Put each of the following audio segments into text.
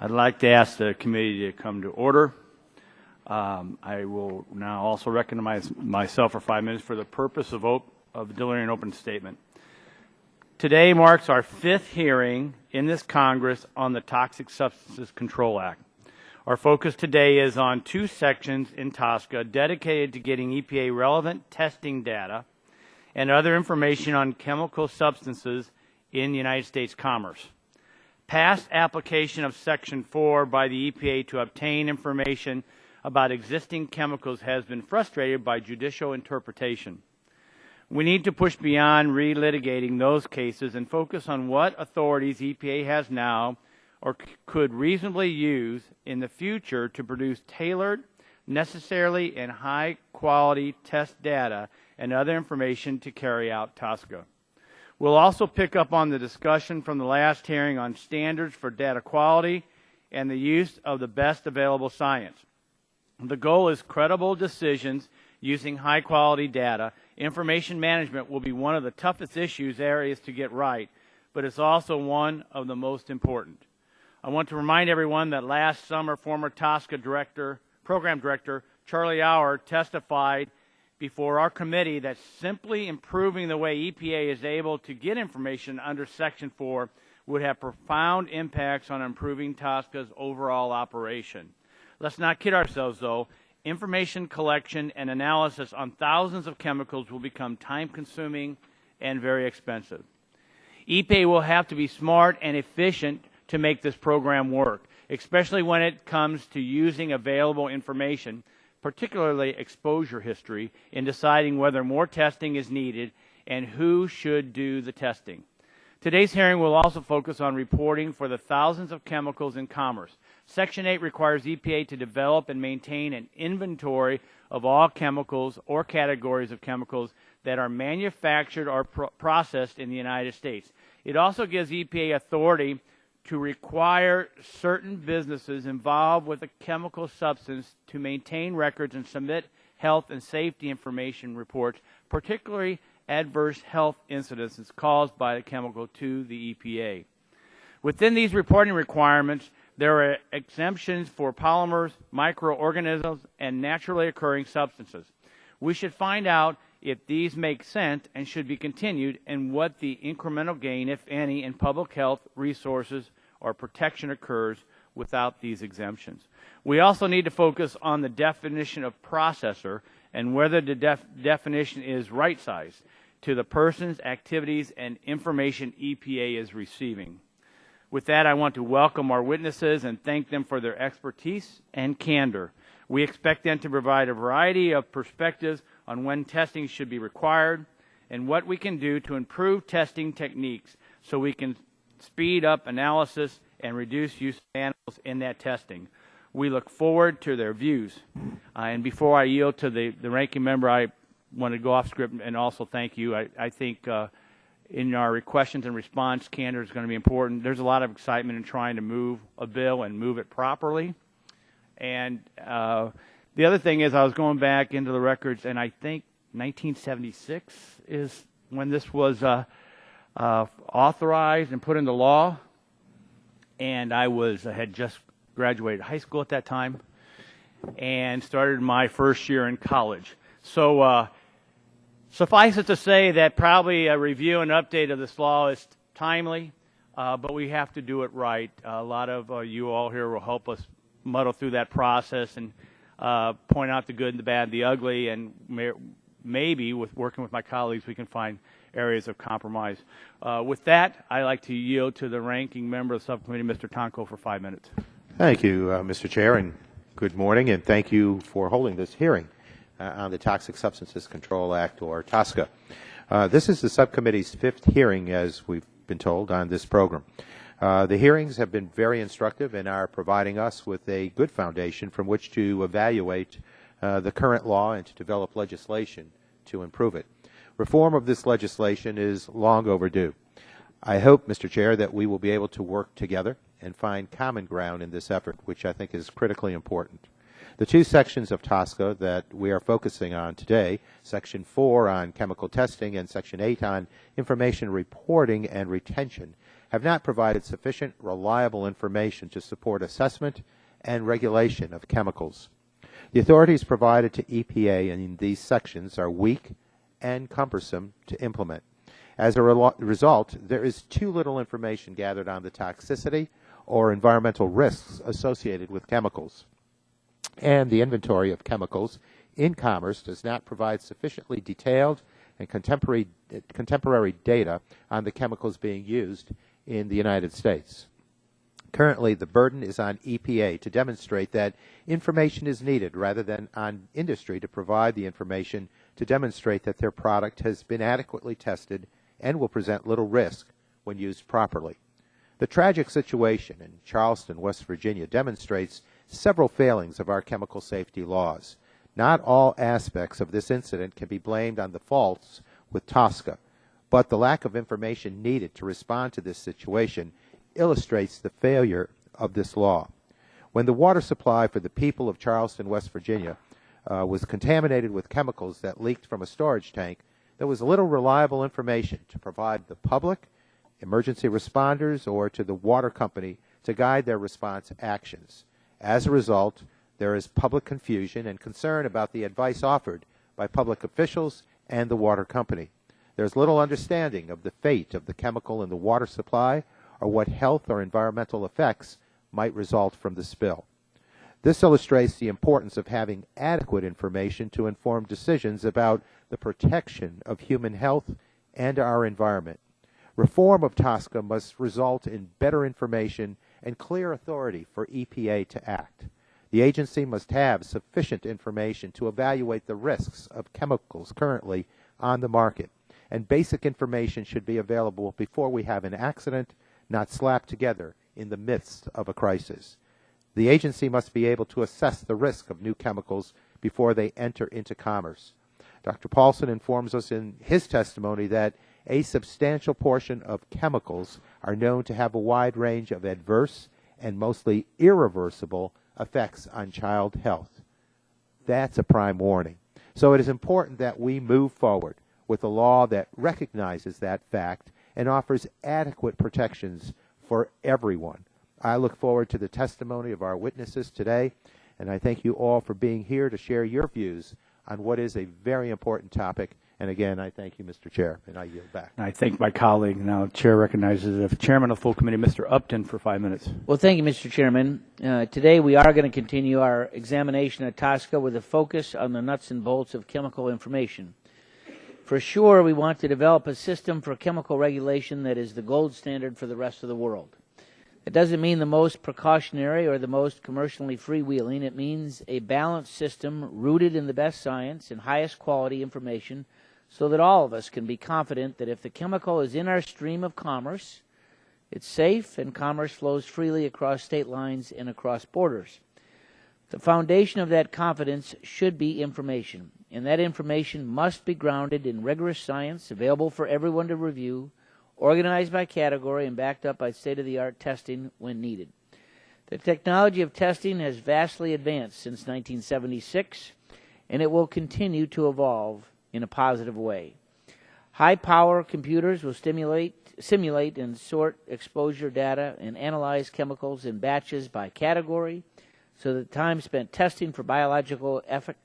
I'd like to ask the committee to come to order. I will now also recognize myself for 5 minutes for the purpose of delivering an open statement. Today marks our 5th hearing in this Congress on the Toxic Substances Control Act. Our focus today is on 2 sections in TSCA dedicated to getting EPA relevant testing data and other information on chemical substances in the United States commerce. Past application of Section 4 by the EPA to obtain information about existing chemicals has been frustrated by judicial interpretation. We need to push beyond relitigating those cases and focus on what authorities EPA has now or could reasonably use in the future to produce tailored, necessarily and high-quality test data and other information to carry out TSCA. We'll also pick up on the discussion from the last hearing on standards for data quality and the use of the best available science. The goal is credible decisions using high-quality data. Information management will be one of the toughest areas to get right, but it's also one of the most important. I want to remind everyone that last summer, former TSCA Program Director Charlie Auer testified before our committee that simply improving the way EPA is able to get information under Section 4 would have profound impacts on improving TSCA's overall operation. Let's not kid ourselves, though. Information collection and analysis on thousands of chemicals will become time-consuming and very expensive. EPA will have to be smart and efficient to make this program work, especially when it comes to using available information, particularly exposure history, in deciding whether more testing is needed and who should do the testing. Today's hearing will also focus on reporting for the thousands of chemicals in commerce. Section 8 requires EPA to develop and maintain an inventory of all chemicals or categories of chemicals that are manufactured or processed in the United States. It also gives EPA authority to require certain businesses involved with a chemical substance to maintain records and submit health and safety information reports, particularly adverse health incidences caused by the chemical to the EPA. Within these reporting requirements, there are exemptions for polymers, microorganisms, and naturally occurring substances. We should find out if these make sense and should be continued, and what the incremental gain, if any, in public health, resources, or protection occurs without these exemptions. We also need to focus on the definition of processor and whether the definition is right-sized to the persons, activities, and information EPA is receiving. With that, I want to welcome our witnesses and thank them for their expertise and candor. We expect them to provide a variety of perspectives on when testing should be required and what we can do to improve testing techniques so we can speed up analysis and reduce use of animals in that testing. We look forward to their views. And before I yield to the ranking member, I want to go off script and also thank you. I think in our questions and response, candor is going to be important. There's a lot of excitement in trying to move a bill and move it properly. And the other thing is I was going back into the records, and I think 1976 is when this was authorized and put into law. And I had just graduated high school at that time and started my first year in college. So suffice it to say that probably a review and update of this law is timely, but we have to do it right. A lot of you all here will help us muddle through that process and point out the good, the bad, the ugly, and maybe with working with my colleagues we can find areas of compromise. With that, I'd like to yield to the ranking member of the subcommittee, Mr. Tonko, for 5 minutes. Thank you, Mr. Chair, and good morning, and thank you for holding this hearing on the Toxic Substances Control Act, or TSCA. This is the subcommittee's 5th hearing, as we've been told, on this program. The hearings have been very instructive and are providing us with a good foundation from which to evaluate the current law and to develop legislation to improve it. Reform of this legislation is long overdue. I hope, Mr. Chair, that we will be able to work together and find common ground in this effort, which I think is critically important. The 2 sections of TSCA that we are focusing on today, Section 4 on chemical testing and Section 8 on information reporting and retention, have not provided sufficient reliable information to support assessment and regulation of chemicals. The authorities provided to EPA in these sections are weak and cumbersome to implement. As a result, there is too little information gathered on the toxicity or environmental risks associated with chemicals. And the inventory of chemicals in commerce does not provide sufficiently detailed and contemporary data on the chemicals being used in the United States. Currently, the burden is on EPA to demonstrate that information is needed rather than on industry to provide the information to demonstrate that their product has been adequately tested and will present little risk when used properly. The tragic situation in Charleston, West Virginia demonstrates several failings of our chemical safety laws. Not all aspects of this incident can be blamed on the faults with TSCA, but the lack of information needed to respond to this situation illustrates the failure of this law. When the water supply for the people of Charleston, West Virginia was contaminated with chemicals that leaked from a storage tank, there was little reliable information to provide the public, emergency responders, or to the water company to guide their response actions. As a result, there is public confusion and concern about the advice offered by public officials and the water company. There's little understanding of the fate of the chemical in the water supply or what health or environmental effects might result from the spill. This illustrates the importance of having adequate information to inform decisions about the protection of human health and our environment. Reform of TSCA must result in better information and clear authority for EPA to act. The agency must have sufficient information to evaluate the risks of chemicals currently on the market, and basic information should be available before we have an accident, not slapped together in the midst of a crisis. The agency must be able to assess the risk of new chemicals before they enter into commerce. Dr. Paulson informs us in his testimony that a substantial portion of chemicals are known to have a wide range of adverse and mostly irreversible effects on child health. That's a prime warning. So it is important that we move forward with a law that recognizes that fact and offers adequate protections for everyone. I look forward to the testimony of our witnesses today, and I thank you all for being here to share your views on what is a very important topic. And again, I thank you, Mr. Chair, and I yield back. I thank my colleague. Now, Chair recognizes the Chairman of the full committee, Mr. Upton, for 5 minutes. Well, thank you, Mr. Chairman. Today we are going to continue our examination of TSCA with a focus on the nuts and bolts of chemical information. For sure, we want to develop a system for chemical regulation that is the gold standard for the rest of the world. It doesn't mean the most precautionary or the most commercially freewheeling. It means a balanced system rooted in the best science and highest quality information so that all of us can be confident that if the chemical is in our stream of commerce, it's safe and commerce flows freely across state lines and across borders. The foundation of that confidence should be information, and that information must be grounded in rigorous science available for everyone to review, organized by category and backed up by state-of-the-art testing when needed. The technology of testing has vastly advanced since 1976, and it will continue to evolve in a positive way. High-power computers will simulate and sort exposure data and analyze chemicals in batches by category so that time spent testing for biological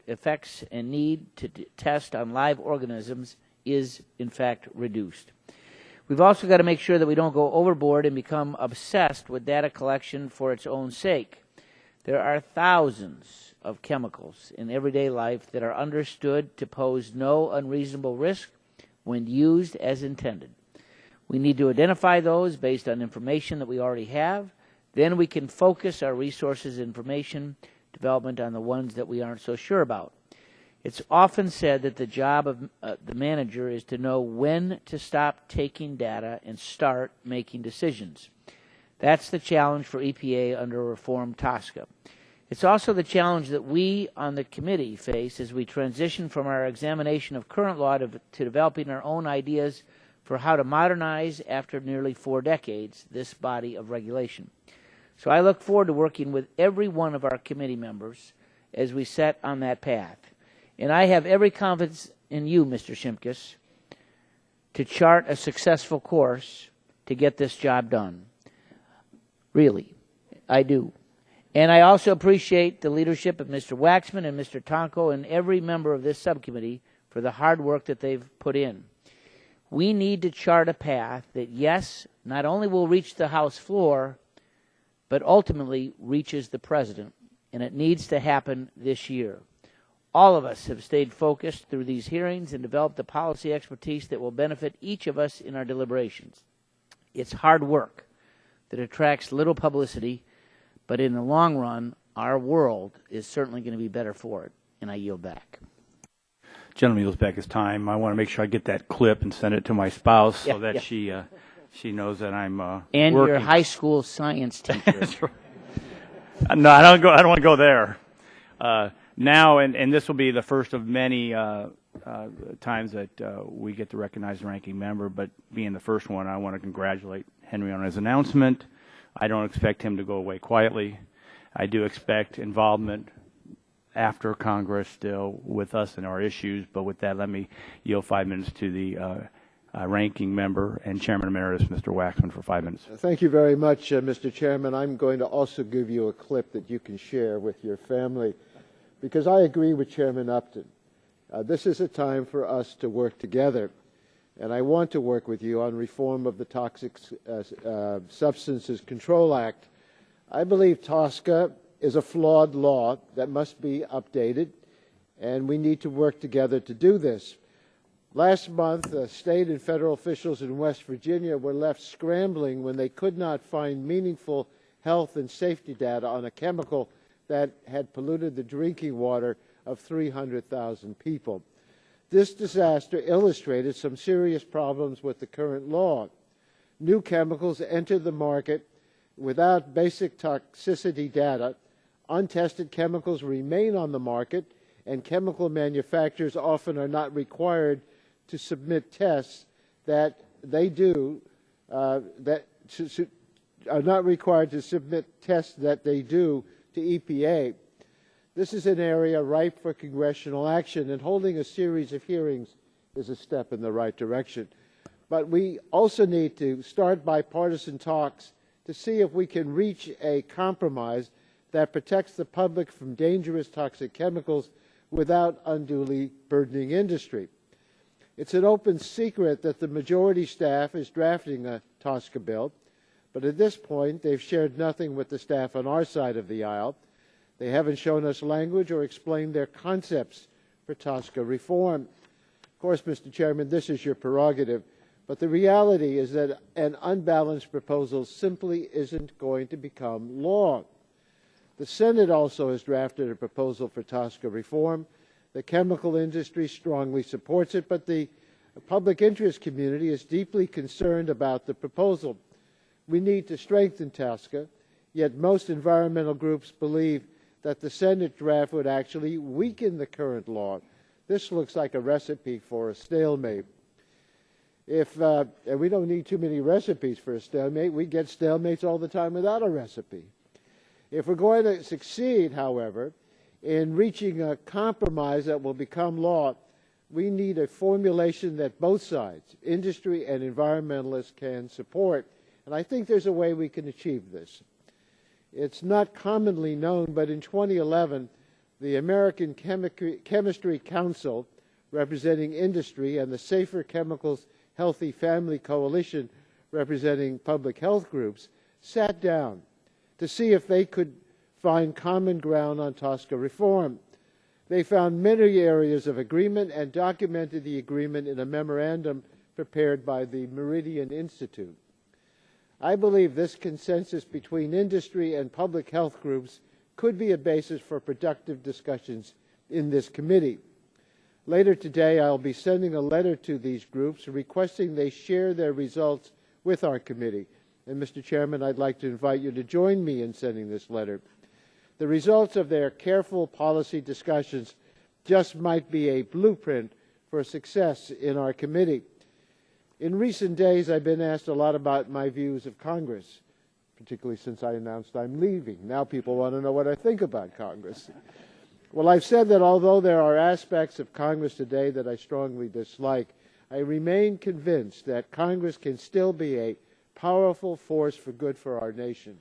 effects and need to test on live organisms is, in fact, reduced. We've also got to make sure that we don't go overboard and become obsessed with data collection for its own sake. There are thousands of chemicals in everyday life that are understood to pose no unreasonable risk when used as intended. We need to identify those based on information that we already have. Then we can focus our resources information development on the ones that we aren't so sure about. It's often said that the job of the manager is to know when to stop taking data and start making decisions. That's the challenge for EPA under reform TSCA. It's also the challenge that we on the committee face as we transition from our examination of current law to developing our own ideas for how to modernize, after nearly 4 decades, this body of regulation. So I look forward to working with every one of our committee members as we set on that path. And I have every confidence in you, Mr. Shimkus, to chart a successful course to get this job done. Really, I do. And I also appreciate the leadership of Mr. Waxman and Mr. Tonko and every member of this subcommittee for the hard work that they've put in. We need to chart a path that, yes, not only will reach the House floor, but ultimately reaches the President, and it needs to happen this year. All of us have stayed focused through these hearings and developed the policy expertise that will benefit each of us in our deliberations. It's hard work that attracts little publicity, but in the long run, our world is certainly going to be better for it. And I yield back. Gentleman yields back his time. I want to make sure I get that clip and send it to my spouse so that she knows that I'm and working. Your high school science teacher. That's right. No, I don't want to go there. Now, and this will be the first of many times that we get to recognize the ranking member, but being the first one, I want to congratulate Henry on his announcement. I don't expect him to go away quietly. I do expect involvement after Congress still with us and our issues, but with that, let me yield 5 minutes to the ranking member and Chairman Emeritus, Mr. Waxman, for 5 minutes. Thank you very much, Mr. Chairman. I'm going to also give you a clip that you can share with your family, because I agree with Chairman Upton. This is a time for us to work together, and I want to work with you on reform of the Toxic Substances Control Act. I believe TSCA is a flawed law that must be updated, and we need to work together to do this. Last month, state and federal officials in West Virginia were left scrambling when they could not find meaningful health and safety data on a chemical that had polluted the drinking water of 300,000 people. This disaster illustrated some serious problems with the current law. New chemicals enter the market without basic toxicity data. Untested chemicals remain on the market, and chemical manufacturers often are not required to submit tests that they do are not required to submit tests that they do to EPA. This is an area ripe for congressional action, and holding a series of hearings is a step in the right direction. But we also need to start bipartisan talks to see if we can reach a compromise that protects the public from dangerous toxic chemicals without unduly burdening industry. It's an open secret that the majority staff is drafting a TSCA bill, but at this point they've shared nothing with the staff on our side of the aisle. They haven't shown us language or explained their concepts for TSCA reform. Of course, Mr. Chairman, this is your prerogative, but the reality is that an unbalanced proposal simply isn't going to become law. The Senate also has drafted a proposal for TSCA reform. The chemical industry strongly supports it, but the public interest community is deeply concerned about the proposal. We need to strengthen TSCA, yet most environmental groups believe that the Senate draft would actually weaken the current law. This looks like a recipe for a stalemate. And we don't need too many recipes for a stalemate. We get stalemates all the time without a recipe. If we're going to succeed, however, in reaching a compromise that will become law, we need a formulation that both sides, industry and environmentalists, can support. And I think there's a way we can achieve this. It's not commonly known, but in 2011, the American Chemistry Council, representing industry, and the Safer Chemicals Healthy Family Coalition, representing public health groups, sat down to see if they could find common ground on TSCA reform. They found many areas of agreement and documented the agreement in a memorandum prepared by the Meridian Institute. I believe this consensus between industry and public health groups could be a basis for productive discussions in this committee. Later today, I'll be sending a letter to these groups requesting they share their results with our committee. And Mr. Chairman, I'd like to invite you to join me in sending this letter. The results of their careful policy discussions just might be a blueprint for success in our committee. In recent days, I've been asked a lot about my views of Congress, particularly since I announced I'm leaving. Now people want to know what I think about Congress. Well, I've said that although there are aspects of Congress today that I strongly dislike, I remain convinced that Congress can still be a powerful force for good for our nation.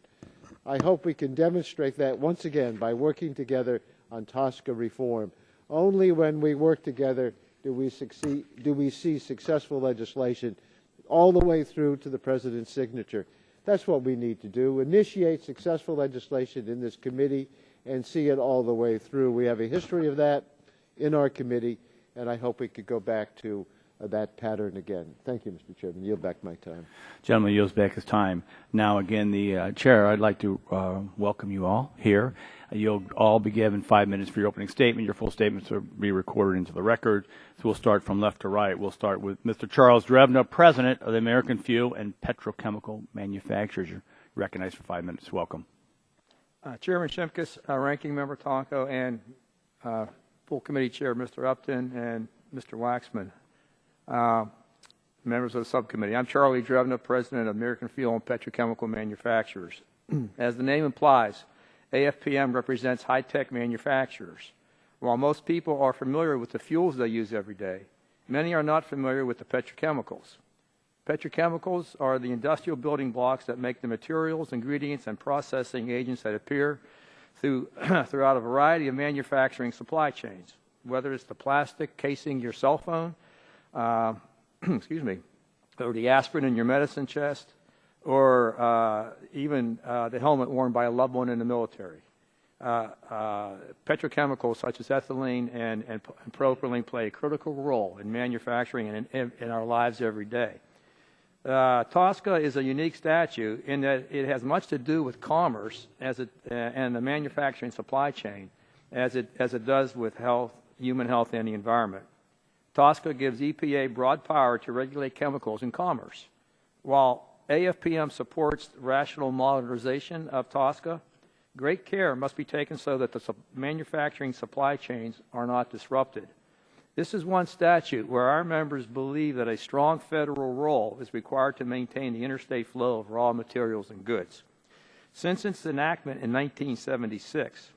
I hope we can demonstrate that once again by working together on TSCA reform. Only when we work together do we see successful legislation all the way through to the President's signature. That's what we need to do, initiate successful legislation in this committee and see it all the way through. We have a history of that in our committee, and I hope we could go back to that pattern again. Thank you, Mr. Chairman. Yield back my time. Gentleman yields back his time. Now, again, the chair, I'd like to welcome you all here. You'll all be given 5 minutes for your opening statement. Your full statements will be recorded into the record. So we'll start from left to right. We'll start with Mr. Charles Drevna, President of the American Fuel and Petrochemical Manufacturers. You're recognized for 5 minutes. Welcome. Chairman Shimkus, Ranking Member Tonko, and full committee chair Mr. Upton and Mr. Waxman, members of the subcommittee. I'm Charlie Drevna, President of American Fuel and Petrochemical Manufacturers. As the name implies, AFPM represents high-tech manufacturers. While most people are familiar with the fuels they use every day, many are not familiar with the petrochemicals. Petrochemicals are the industrial building blocks that make the materials, ingredients, and processing agents that appear throughout a variety of manufacturing supply chains, whether it's the plastic casing your cell phone, excuse me, or the aspirin in your medicine chest, or even the helmet worn by a loved one in the military. Petrochemicals such as ethylene and propylene play a critical role in manufacturing and in our lives every day. TSCA is a unique statute in that it has much to do with commerce and the manufacturing supply chain as it does with health, human health, and the environment. TSCA gives EPA broad power to regulate chemicals in commerce. While AFPM supports rational modernization of TSCA, great care must be taken so that the manufacturing supply chains are not disrupted. This is one statute where our members believe that a strong federal role is required to maintain the interstate flow of raw materials and goods. Since its enactment in 1976,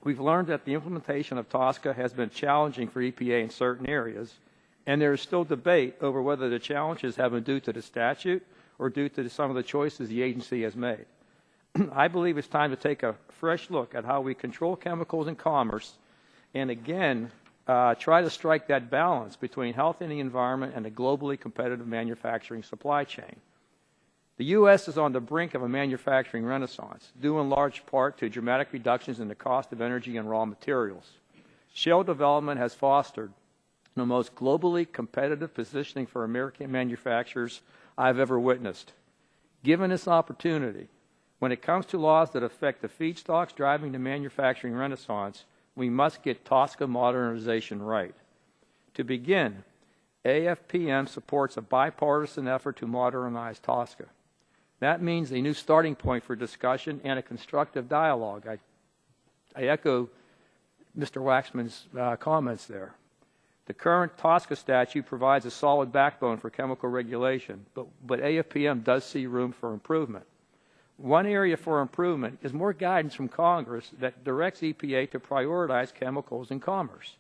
we've learned that the implementation of TSCA has been challenging for EPA in certain areas, and there is still debate over whether the challenges have been due to the statute or due to some of the choices the agency has made. I believe it's time to take a fresh look at how we control chemicals in commerce and, again, try to strike that balance between health and the environment and a globally competitive manufacturing supply chain. The U.S. is on the brink of a manufacturing renaissance, due in large part to dramatic reductions in the cost of energy and raw materials. Shale development has fostered the most globally competitive positioning for American manufacturers I've ever witnessed. Given this opportunity, when it comes to laws that affect the feedstocks driving the manufacturing renaissance, we must get TSCA modernization right. To begin, AFPM supports a bipartisan effort to modernize TSCA. That means a new starting point for discussion and a constructive dialogue. I echo Mr. Waxman's comments there. The current TSCA statute provides a solid backbone for chemical regulation, but AFPM does see room for improvement. One area for improvement is more guidance from Congress that directs EPA to prioritize chemicals in commerce.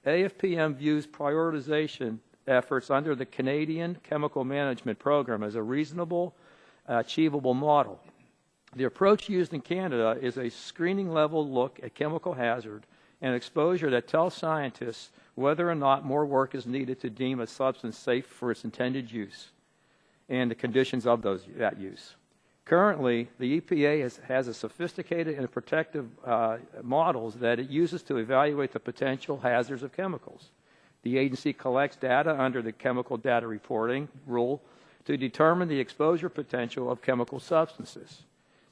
AFPM views prioritization efforts under the Canadian Chemical Management Program as a reasonable, achievable model. The approach used in Canada is a screening-level look at chemical hazard and exposure that tells scientists whether or not more work is needed to deem a substance safe for its intended use and the conditions of that use. Currently, the EPA has a sophisticated and protective models that it uses to evaluate the potential hazards of chemicals. The agency collects data under the Chemical Data Reporting Rule to determine the exposure potential of chemical substances.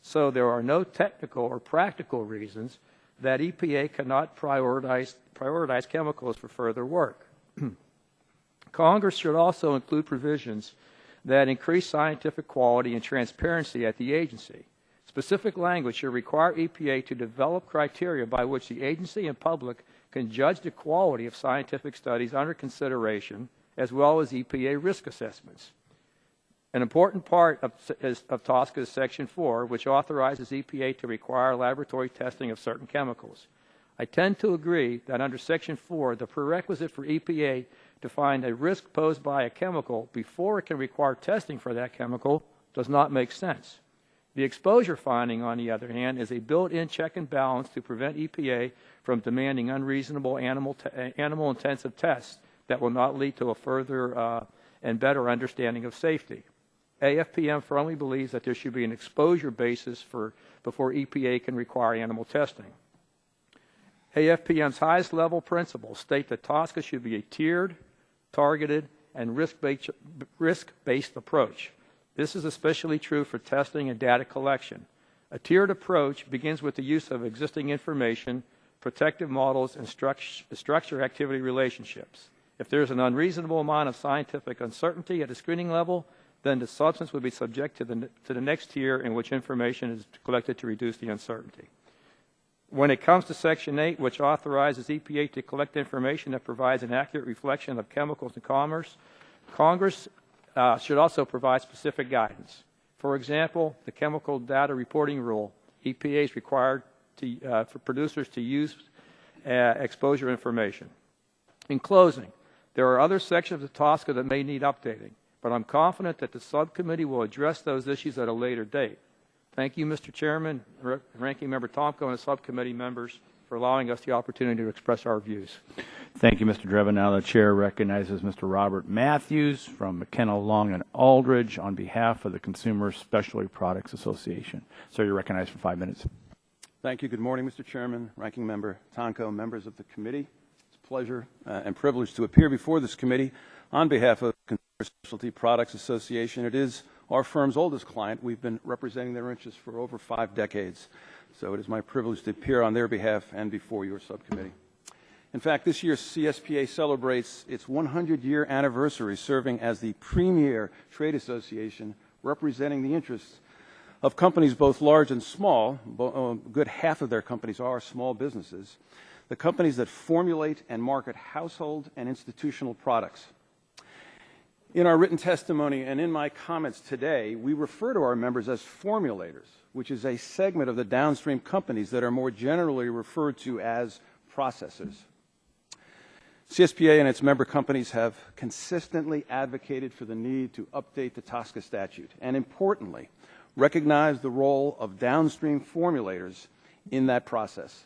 So there are no technical or practical reasons that EPA cannot prioritize chemicals for further work. Congress should also include provisions that increase scientific quality and transparency at the agency. Specific language should require EPA to develop criteria by which the agency and public can judge the quality of scientific studies under consideration, as well as EPA risk assessments. An important part of TSCA is Section 4, which authorizes EPA to require laboratory testing of certain chemicals. I tend to agree that under Section 4, the prerequisite for EPA to find a risk posed by a chemical before it can require testing for that chemical does not make sense. The exposure finding, on the other hand, is a built-in check and balance to prevent EPA from demanding unreasonable animal-intensive tests that will not lead to a further and better understanding of safety. AFPM firmly believes that there should be an exposure basis before EPA can require animal testing. AFPM's highest level principles state that TSCA should be a tiered, targeted, and risk-based approach. This is especially true for testing and data collection. A tiered approach begins with the use of existing information, protective models, and structure-activity relationships. If there is an unreasonable amount of scientific uncertainty at a screening level, then the substance would be subject to the next tier in which information is collected to reduce the uncertainty. When it comes to Section 8, which authorizes EPA to collect information that provides an accurate reflection of chemicals in commerce, Congress should also provide specific guidance. For example, the Chemical Data Reporting Rule, EPA is required for producers to use exposure information. In closing, there are other sections of TSCA that may need updating, but I'm confident that the subcommittee will address those issues at a later date. Thank you, Mr. Chairman, Ranking Member Tomko, and the subcommittee members for allowing us the opportunity to express our views. Thank you, Mr. Dreven. Now the chair recognizes Mr. Robert Matthews from McKenna, Long, and Aldridge on behalf of the Consumer Specialty Products Association. Sir, you're recognized for 5 minutes. Thank you. Good morning, Mr. Chairman, Ranking Member Tomko, members of the committee. It's a pleasure and privilege to appear before this committee on behalf of the Consumer Specialty Products Association. It is our firm's oldest client. We've been representing their interests for over 5 decades. So it is my privilege to appear on their behalf and before your subcommittee. In fact, this year CSPA celebrates its 100-year anniversary, serving as the premier trade association representing the interests of companies both large and small. A good half of their companies are small businesses, the companies that formulate and market household and institutional products. In our written testimony and in my comments today, we refer to our members as formulators, which is a segment of the downstream companies that are more generally referred to as processors. CSPA and its member companies have consistently advocated for the need to update the TSCA statute and, importantly, recognize the role of downstream formulators in that process.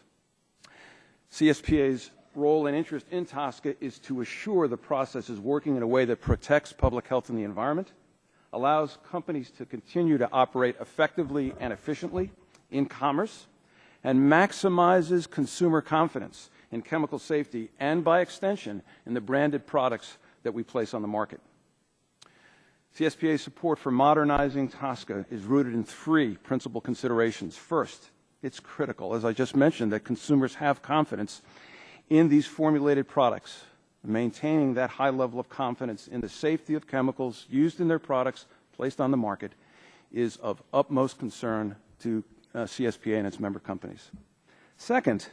CSPA's role and interest in TSCA is to assure the process is working in a way that protects public health and the environment, allows companies to continue to operate effectively and efficiently in commerce, and maximizes consumer confidence in chemical safety and, by extension, in the branded products that we place on the market. CSPA's support for modernizing TSCA is rooted in 3 principal considerations. First, it's critical, as I just mentioned, that consumers have confidence in these formulated products. Maintaining that high level of confidence in the safety of chemicals used in their products placed on the market is of utmost concern to CSPA and its member companies. Second,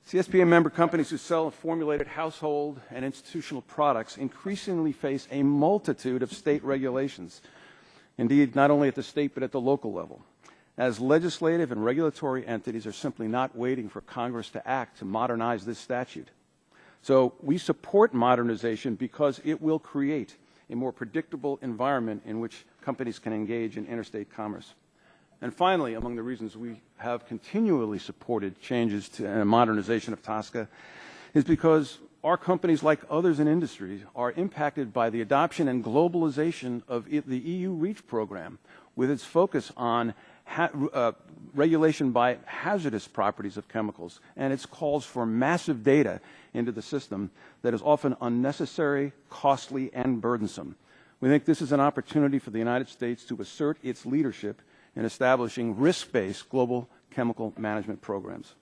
CSPA member companies who sell formulated household and institutional products increasingly face a multitude of state regulations, indeed not only at the state but at the local level, as legislative and regulatory entities are simply not waiting for Congress to act to modernize this statute. So we support modernization because it will create a more predictable environment in which companies can engage in interstate commerce. And finally, among the reasons we have continually supported changes to and modernization of TSCA is because our companies, like others in industry, are impacted by the adoption and globalization of the EU REACH program, with its focus on regulation by hazardous properties of chemicals and its calls for massive data into the system that is often unnecessary, costly, and burdensome. We think this is an opportunity for the United States to assert its leadership in establishing risk-based global chemical management programs.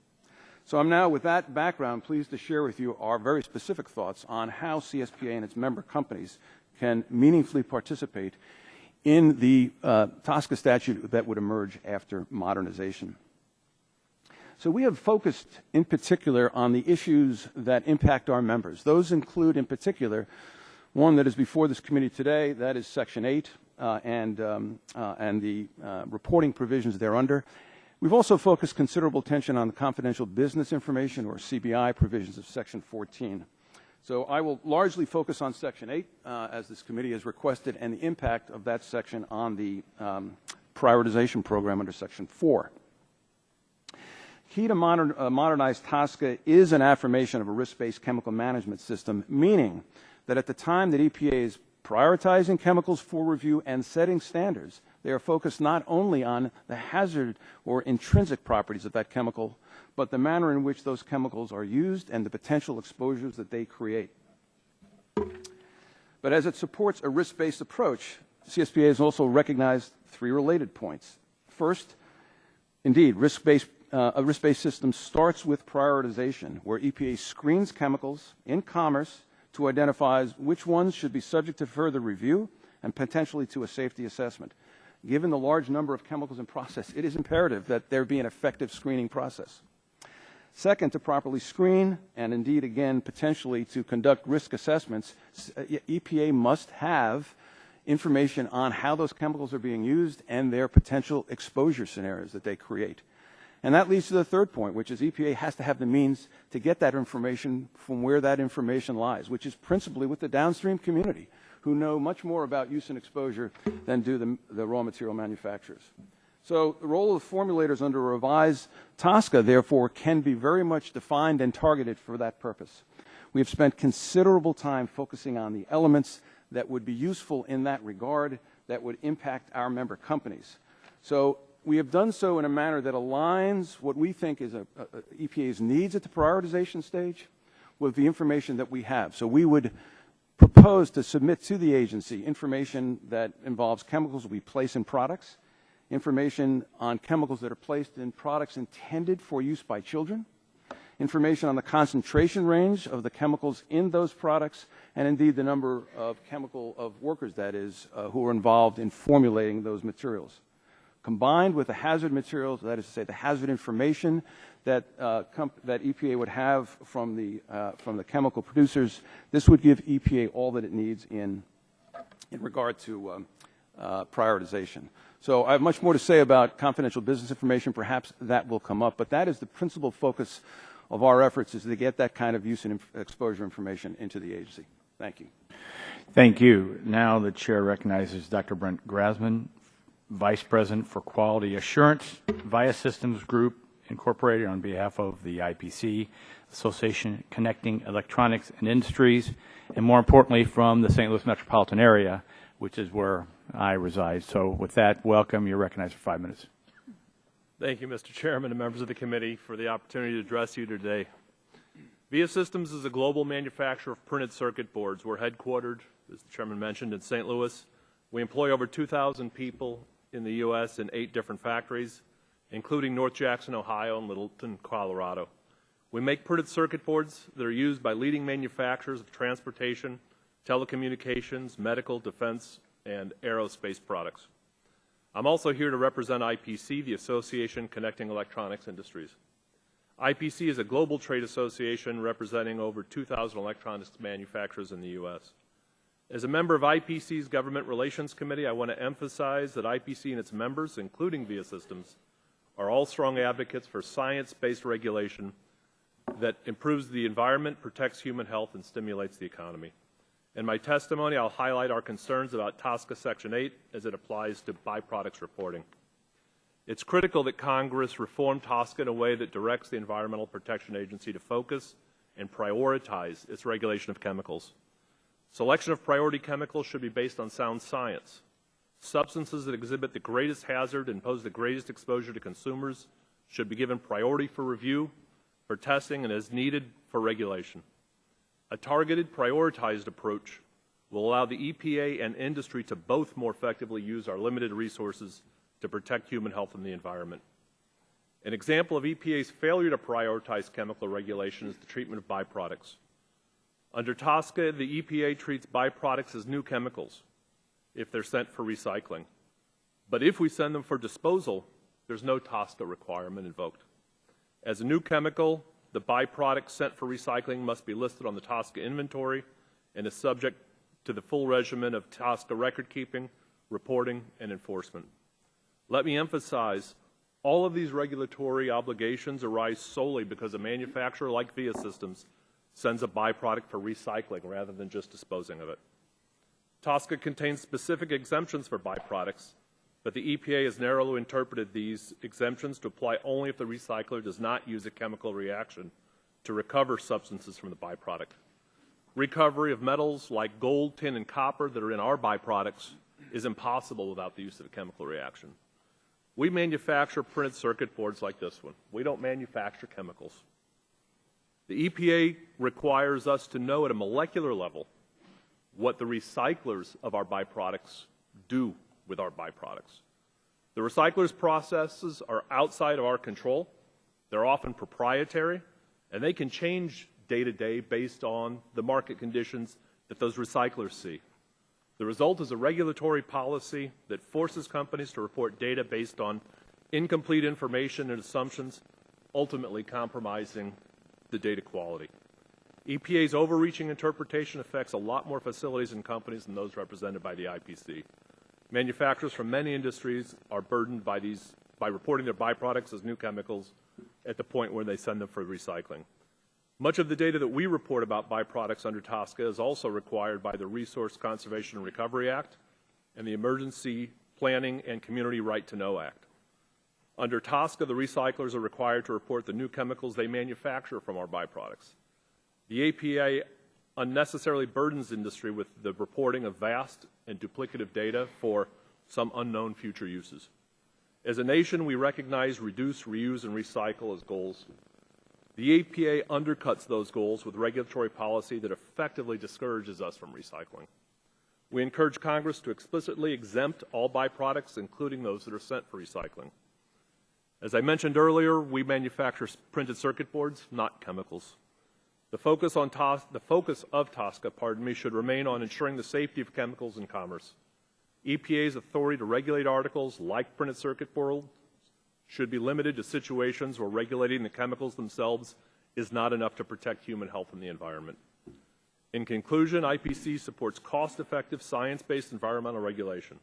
So I'm now, with that background, pleased to share with you our very specific thoughts on how CSPA and its member companies can meaningfully participate in the TSCA statute that would emerge after modernization. So we have focused in particular on the issues that impact our members. Those include in particular one that is before this committee today, that is Section 8 and the reporting provisions thereunder. We've also focused considerable attention on the confidential business information, or CBI, provisions of Section 14. So I will largely focus on Section 8, as this committee has requested, and the impact of that section on the prioritization program under Section 4. Key to modernize TSCA is an affirmation of a risk-based chemical management system, meaning that at the time that EPA is prioritizing chemicals for review and setting standards, they are focused not only on the hazard or intrinsic properties of that chemical, but the manner in which those chemicals are used and the potential exposures that they create. But as it supports a risk-based approach, CSPA has also recognized 3 related points. First, indeed, a risk-based system starts with prioritization, where EPA screens chemicals in commerce to identify which ones should be subject to further review and potentially to a safety assessment. Given the large number of chemicals in process, it is imperative that there be an effective screening process. Second, to properly screen and indeed, again, potentially to conduct risk assessments, EPA must have information on how those chemicals are being used and their potential exposure scenarios that they create. And that leads to the third point, which is EPA has to have the means to get that information from where that information lies, which is principally with the downstream community, who know much more about use and exposure than do the raw material manufacturers. So the role of formulators under a revised TSCA, therefore, can be very much defined and targeted for that purpose. We have spent considerable time focusing on the elements that would be useful in that regard that would impact our member companies. So we have done so in a manner that aligns what we think is EPA's needs at the prioritization stage with the information that we have. So we would propose to submit to the agency information that involves chemicals we place in products, information on chemicals that are placed in products intended for use by children, information on the concentration range of the chemicals in those products, and indeed the number of workers, that is, who are involved in formulating those materials. Combined with the hazard materials, that is to say the hazard information that EPA would have from the chemical producers, this would give EPA all that it needs in regard to prioritization. So I have much more to say about confidential business information. Perhaps that will come up, but that is the principal focus of our efforts, is to get that kind of use and exposure information into the agency. Thank you. Thank you. Now the chair recognizes Dr. Brent Grasman, Vice President for Quality Assurance, Via Systems Group, Incorporated, on behalf of the IPC, Association Connecting Electronics and Industries, and more importantly, from the St. Louis metropolitan area, which is where I reside. So with that, welcome. You're recognized for 5 minutes. Thank you, Mr. Chairman and members of the committee, for the opportunity to address you today. Via Systems is a global manufacturer of printed circuit boards. We're headquartered, as the chairman mentioned, in St. Louis. We employ over 2,000 people in the U.S. in 8 different factories, including North Jackson, Ohio, and Littleton, Colorado. We make printed circuit boards that are used by leading manufacturers of transportation, telecommunications, medical, defense, and aerospace products. I'm also here to represent IPC, the Association Connecting Electronics Industries. IPC is a global trade association representing over 2,000 electronics manufacturers in the U.S. As a member of IPC's Government Relations Committee, I want to emphasize that IPC and its members, including Via Systems, are all strong advocates for science-based regulation that improves the environment, protects human health, and stimulates the economy. In my testimony, I'll highlight our concerns about TSCA Section 8 as it applies to byproducts reporting. It's critical that Congress reform TSCA in a way that directs the Environmental Protection Agency to focus and prioritize its regulation of chemicals. Selection of priority chemicals should be based on sound science. Substances that exhibit the greatest hazard and pose the greatest exposure to consumers should be given priority for review, for testing, and as needed for regulation. A targeted, prioritized approach will allow the EPA and industry to both more effectively use our limited resources to protect human health and the environment. An example of EPA's failure to prioritize chemical regulation is the treatment of byproducts. Under TSCA, the EPA treats byproducts as new chemicals if they're sent for recycling. But if we send them for disposal, there's no TSCA requirement invoked. As a new chemical, the byproduct sent for recycling must be listed on the TSCA inventory and is subject to the full regimen of TSCA record keeping, reporting, and enforcement. Let me emphasize, all of these regulatory obligations arise solely because a manufacturer like Via Systems sends a byproduct for recycling rather than just disposing of it. TSCA contains specific exemptions for byproducts, but the EPA has narrowly interpreted these exemptions to apply only if the recycler does not use a chemical reaction to recover substances from the byproduct. Recovery of metals like gold, tin, and copper that are in our byproducts is impossible without the use of a chemical reaction. We manufacture printed circuit boards like this one. We don't manufacture chemicals. The EPA requires us to know at a molecular level what the recyclers of our byproducts do with our byproducts. The recyclers' processes are outside of our control. They're often proprietary, and they can change day to day based on the market conditions that those recyclers see. The result is a regulatory policy that forces companies to report data based on incomplete information and assumptions, ultimately compromising the data quality. EPA's overreaching interpretation affects a lot more facilities and companies than those represented by the IPC. Manufacturers from many industries are burdened by reporting their byproducts as new chemicals at the point where they send them for recycling. Much of the data that we report about byproducts under TSCA is also required by the Resource Conservation and Recovery Act and the Emergency Planning and Community Right to Know Act. Under TSCA, the recyclers are required to report the new chemicals they manufacture from our byproducts. The EPA unnecessarily burdens industry with the reporting of vast and duplicative data for some unknown future uses. As a nation, we recognize reduce, reuse, and recycle as goals. The EPA undercuts those goals with regulatory policy that effectively discourages us from recycling. We encourage Congress to explicitly exempt all byproducts, including those that are sent for recycling. As I mentioned earlier, we manufacture printed circuit boards, not chemicals. The focus of TSCA, should remain on ensuring the safety of chemicals in commerce. EPA's authority to regulate articles like printed circuit boards should be limited to situations where regulating the chemicals themselves is not enough to protect human health and the environment. In conclusion, IPC supports cost-effective, science-based environmental regulation.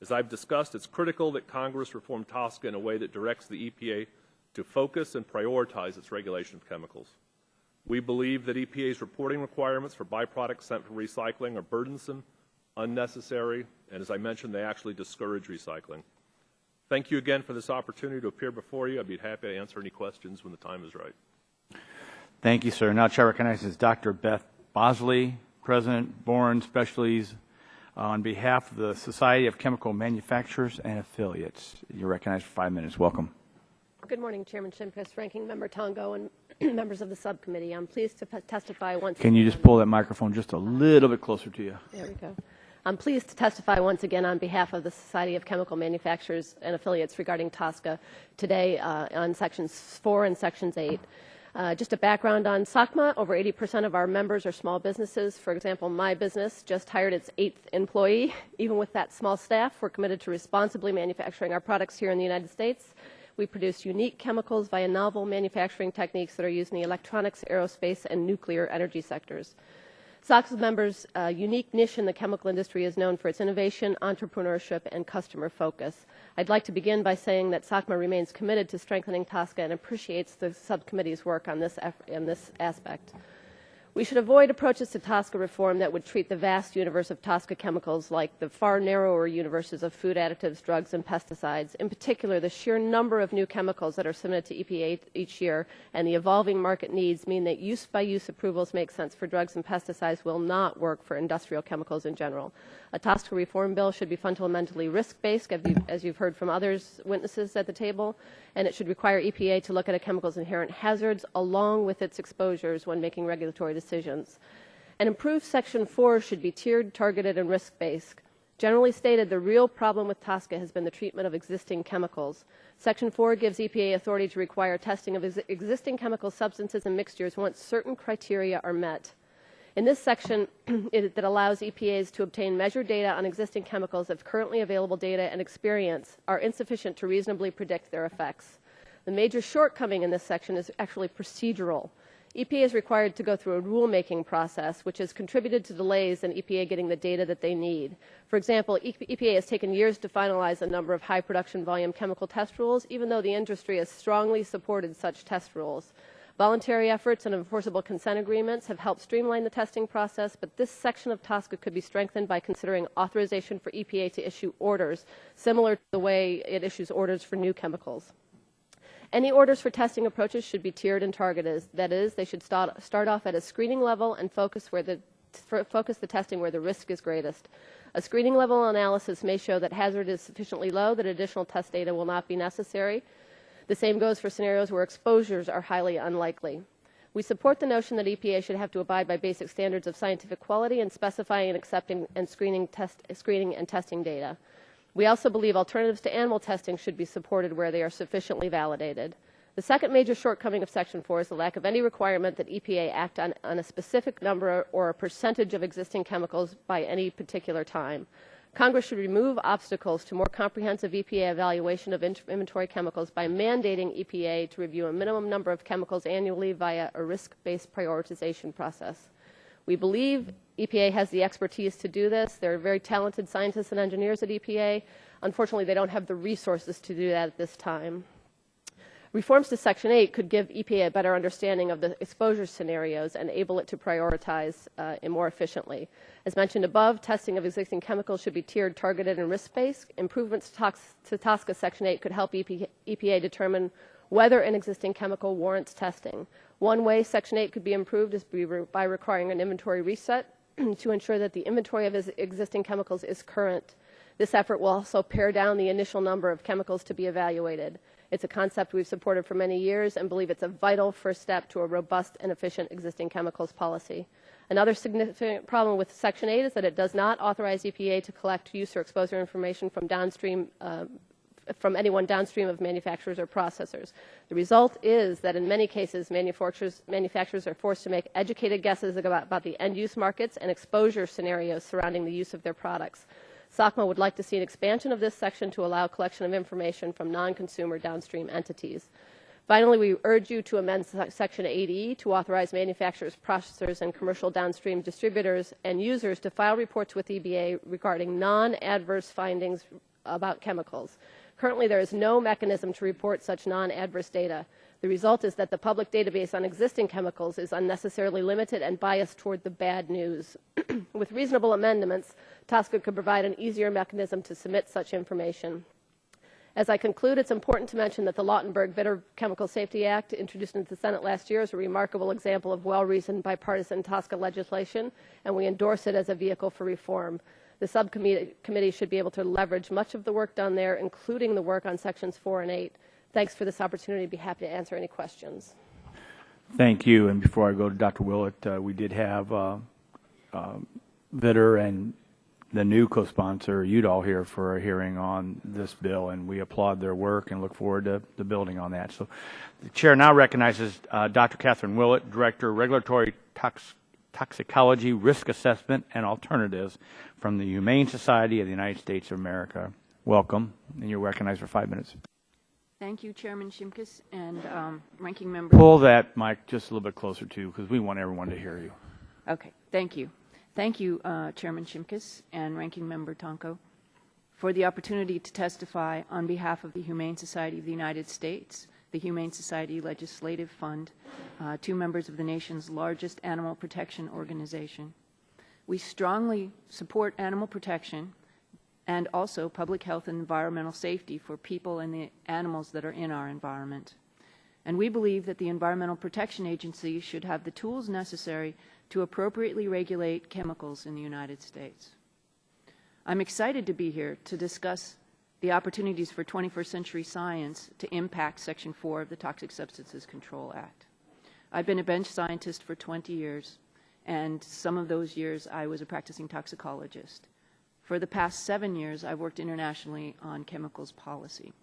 As I've discussed, it's critical that Congress reform TSCA in a way that directs the EPA to focus and prioritize its regulation of chemicals. We believe that EPA's reporting requirements for byproducts sent for recycling are burdensome, unnecessary, and as I mentioned, they actually discourage recycling. Thank you again for this opportunity to appear before you. I'd be happy to answer any questions when the time is right. Thank you, sir. Now, Chair recognizes Dr. Beth Bosley, President, Bourne Specialties, on behalf of the Society of Chemical Manufacturers and Affiliates. You're recognized for 5 minutes. Welcome. Good morning, Chairman Shimkus, Ranking Member Tongo, and members of the subcommittee. I'm pleased to testify once again. Can you just pull that microphone just a little bit closer to you? There we go. I'm pleased to testify once again on behalf of the Society of Chemical Manufacturers and Affiliates regarding TSCA today on Sections 4 and Sections 8. Just a background on SOCMA, over 80% of our members are small businesses. For example, my business just hired its 8th employee. Even with that small staff, we're committed to responsibly manufacturing our products here in the United States. We produce unique chemicals via novel manufacturing techniques that are used in the electronics, aerospace, and nuclear energy sectors. SOCMA's members' unique niche in the chemical industry is known for its innovation, entrepreneurship, and customer focus. I'd like to begin by saying that SOCMA remains committed to strengthening TSCA and appreciates the subcommittee's work on this aspect. We should avoid approaches to TSCA reform that would treat the vast universe of TSCA chemicals like the far narrower universes of food additives, drugs, and pesticides. In particular, the sheer number of new chemicals that are submitted to EPA each year and the evolving market needs mean that use-by-use approvals make sense for drugs and pesticides will not work for industrial chemicals in general. A TSCA reform bill should be fundamentally risk-based, as you've heard from others witnesses at the table, and it should require EPA to look at a chemical's inherent hazards along with its exposures when making regulatory decisions. An improved Section 4 should be tiered, targeted, and risk-based. Generally stated, the real problem with TSCA has been the treatment of existing chemicals. Section 4 gives EPA authority to require testing of existing chemical substances and mixtures once certain criteria are met. In this section, that allows EPAs to obtain measured data on existing chemicals if currently available data and experience are insufficient to reasonably predict their effects. The major shortcoming in this section is actually procedural. EPA is required to go through a rulemaking process, which has contributed to delays in EPA getting the data that they need. For example, EPA has taken years to finalize a number of high production volume chemical test rules, even though the industry has strongly supported such test rules. Voluntary efforts and enforceable consent agreements have helped streamline the testing process, but this section of TSCA could be strengthened by considering authorization for EPA to issue orders, similar to the way it issues orders for new chemicals. Any orders for testing approaches should be tiered and targeted. That is, they should start off at a screening level and focus the testing where the risk is greatest. A screening level analysis may show that hazard is sufficiently low that additional test data will not be necessary. The same goes for scenarios where exposures are highly unlikely. We support the notion that EPA should have to abide by basic standards of scientific quality in specifying and accepting and screening and testing data. We also believe alternatives to animal testing should be supported where they are sufficiently validated. The second major shortcoming of Section 4 is the lack of any requirement that EPA act on a specific number or a percentage of existing chemicals by any particular time. Congress should remove obstacles to more comprehensive EPA evaluation of inventory chemicals by mandating EPA to review a minimum number of chemicals annually via a risk-based prioritization process. We believe EPA has the expertise to do this. There are very talented scientists and engineers at EPA. Unfortunately, they don't have the resources to do that at this time. Reforms to Section 8 could give EPA a better understanding of the exposure scenarios and enable it to prioritize it more efficiently. As mentioned above, testing of existing chemicals should be tiered, targeted, and risk-based. Improvements to TSCA Section 8 could help EPA determine whether an existing chemical warrants testing. One way Section 8 could be improved is by requiring an inventory reset to ensure that the inventory of existing chemicals is current. This effort will also pare down the initial number of chemicals to be evaluated. It's a concept we've supported for many years and believe it's a vital first step to a robust and efficient existing chemicals policy. Another significant problem with Section 8 is that it does not authorize EPA to collect use or exposure information from anyone downstream of manufacturers or processors. The result is that in many cases, manufacturers are forced to make educated guesses about the end-use markets and exposure scenarios surrounding the use of their products. SOCMA would like to see an expansion of this section to allow collection of information from non-consumer downstream entities. Finally, we urge you to amend Section 8E to authorize manufacturers, processors, and commercial downstream distributors and users to file reports with EPA regarding non-adverse findings about chemicals. Currently, there is no mechanism to report such non-adverse data. The result is that the public database on existing chemicals is unnecessarily limited and biased toward the bad news. With reasonable amendments, TSCA could provide an easier mechanism to submit such information. As I conclude, it's important to mention that the Lautenberg-Vitter Chemical Safety Act, introduced into the Senate last year, is a remarkable example of well-reasoned bipartisan TSCA legislation, and we endorse it as a vehicle for reform. The subcommittee should be able to leverage much of the work done there, including the work on Sections 4 and 8. Thanks for this opportunity. I'd be happy to answer any questions. Thank you. And before I go to Dr. Willett, we did have Vitter and the new co-sponsor, Udall, here for a hearing on this bill, and we applaud their work and look forward to the building on that. So the chair now recognizes Dr. Catherine Willett, Director, Regulatory Toxicology, Risk Assessment, and Alternatives from the Humane Society of the United States of America. Welcome, and you're recognized for 5 minutes. Thank you, Chairman Shimkus and Ranking Member. Pull that mic just a little bit closer, too, because we want everyone to hear you. Okay, thank you. Thank you, Chairman Shimkus and Ranking Member Tonko, for the opportunity to testify on behalf of the Humane Society of the United States, the Humane Society Legislative Fund, 2 members of the nation's largest animal protection organization. We strongly support animal protection and also public health and environmental safety for people and the animals that are in our environment. And we believe that the Environmental Protection Agency should have the tools necessary to appropriately regulate chemicals in the United States. I'm excited to be here to discuss the opportunities for 21st century science to impact Section 4 of the Toxic Substances Control Act. I've been a bench scientist for 20 years, and some of those years I was a practicing toxicologist. For the past 7 years, I've worked internationally on chemicals policy.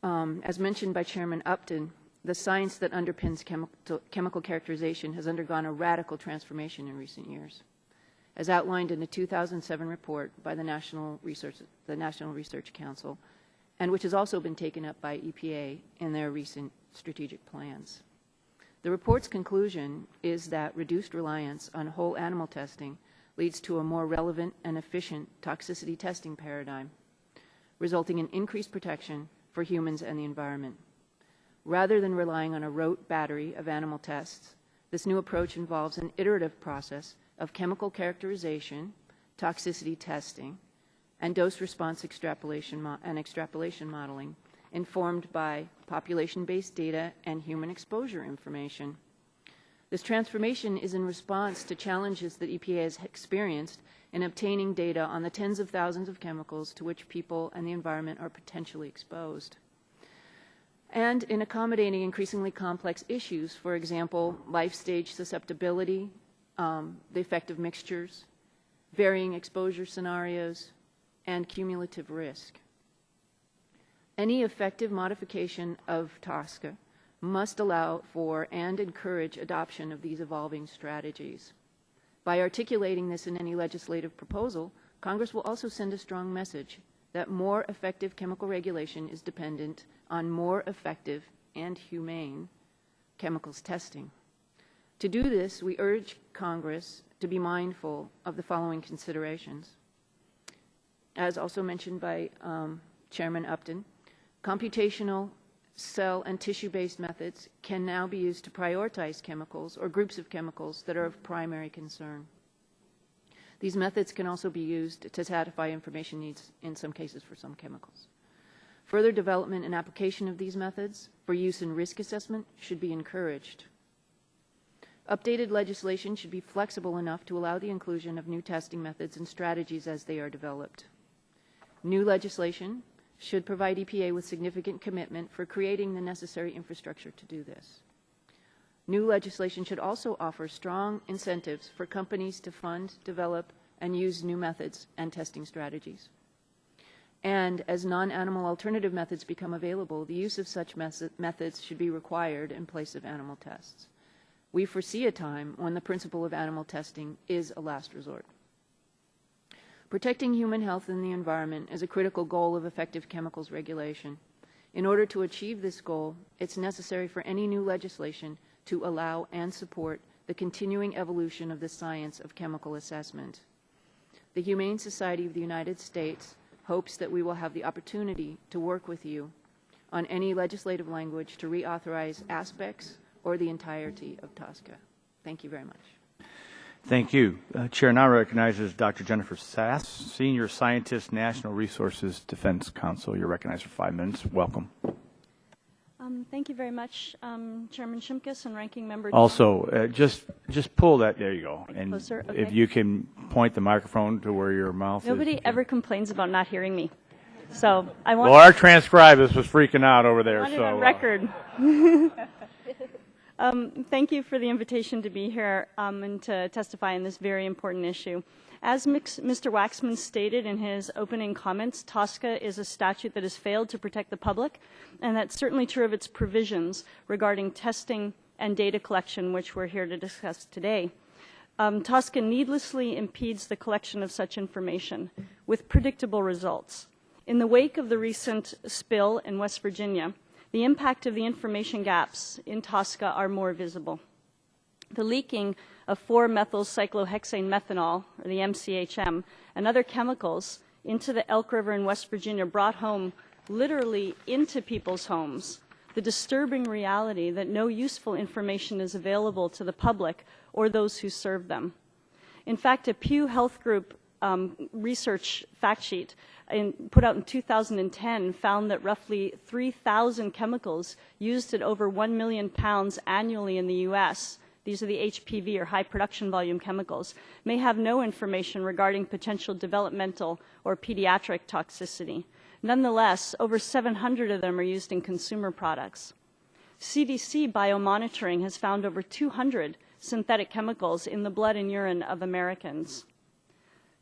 As mentioned by Chairman Upton, the science that underpins chemical characterization has undergone a radical transformation in recent years. As outlined in the 2007 report by the National Research Council, and which has also been taken up by EPA in their recent strategic plans. The report's conclusion is that reduced reliance on whole animal testing leads to a more relevant and efficient toxicity testing paradigm, resulting in increased protection for humans and the environment. Rather than relying on a rote battery of animal tests, this new approach involves an iterative process of chemical characterization, toxicity testing, and dose-response extrapolation modeling, informed by population-based data and human exposure information. This transformation is in response to challenges that EPA has experienced in obtaining data on the tens of thousands of chemicals to which people and the environment are potentially exposed, and in accommodating increasingly complex issues, for example, life stage susceptibility, the effect of mixtures, varying exposure scenarios, and cumulative risk. Any effective modification of TSCA must allow for and encourage adoption of these evolving strategies. By articulating this in any legislative proposal, Congress will also send a strong message that more effective chemical regulation is dependent on more effective and humane chemicals testing. To do this, we urge Congress to be mindful of the following considerations. As also mentioned by Chairman Upton, computational, cell, and tissue-based methods can now be used to prioritize chemicals or groups of chemicals that are of primary concern. These methods can also be used to satisfy information needs in some cases for some chemicals. Further development and application of these methods for use in risk assessment should be encouraged. Updated legislation should be flexible enough to allow the inclusion of new testing methods and strategies as they are developed. New legislation should provide EPA with significant commitment for creating the necessary infrastructure to do this. New legislation should also offer strong incentives for companies to fund, develop, and use new methods and testing strategies. And as non-animal alternative methods become available, the use of such methods should be required in place of animal tests. We foresee a time when the principle of animal testing is a last resort. Protecting human health and the environment is a critical goal of effective chemicals regulation. In order to achieve this goal, it's necessary for any new legislation to allow and support the continuing evolution of the science of chemical assessment. The Humane Society of the United States hopes that we will have the opportunity to work with you on any legislative language to reauthorize aspects or the entirety of TSCA. Thank you very much. Thank you. Chair now recognizes Dr. Jennifer Sass, Senior Scientist, National Resources Defense Council. You're recognized for 5 minutes. Welcome. Thank you very much, Chairman Shimkus and Ranking Member. Also, just pull that. There you go. And closer. Okay. if you can point the microphone to where your mouth is. Nobody ever complains about not hearing me. So I want. Well, our transcribist was freaking out over there. I wanted so on record. Thank you for the invitation to be here and to testify on this very important issue. As Mr. Waxman stated in his opening comments, TSCA is a statute that has failed to protect the public, and that's certainly true of its provisions regarding testing and data collection, which we're here to discuss today. TSCA needlessly impedes the collection of such information with predictable results. In the wake of the recent spill in West Virginia, the impact of the information gaps in TSCA are more visible. The leaking of 4-methylcyclohexane methanol, or the MCHM, and other chemicals into the Elk River in West Virginia brought home, literally into people's homes, the disturbing reality that no useful information is available to the public or those who serve them. In fact, a Pew Health Group research fact sheet put out in 2010 found that roughly 3,000 chemicals used at over 1 million pounds annually in the U.S., these are the HPV or high production volume chemicals, may have no information regarding potential developmental or pediatric toxicity. Nonetheless, over 700 of them are used in consumer products. CDC biomonitoring has found over 200 synthetic chemicals in the blood and urine of Americans.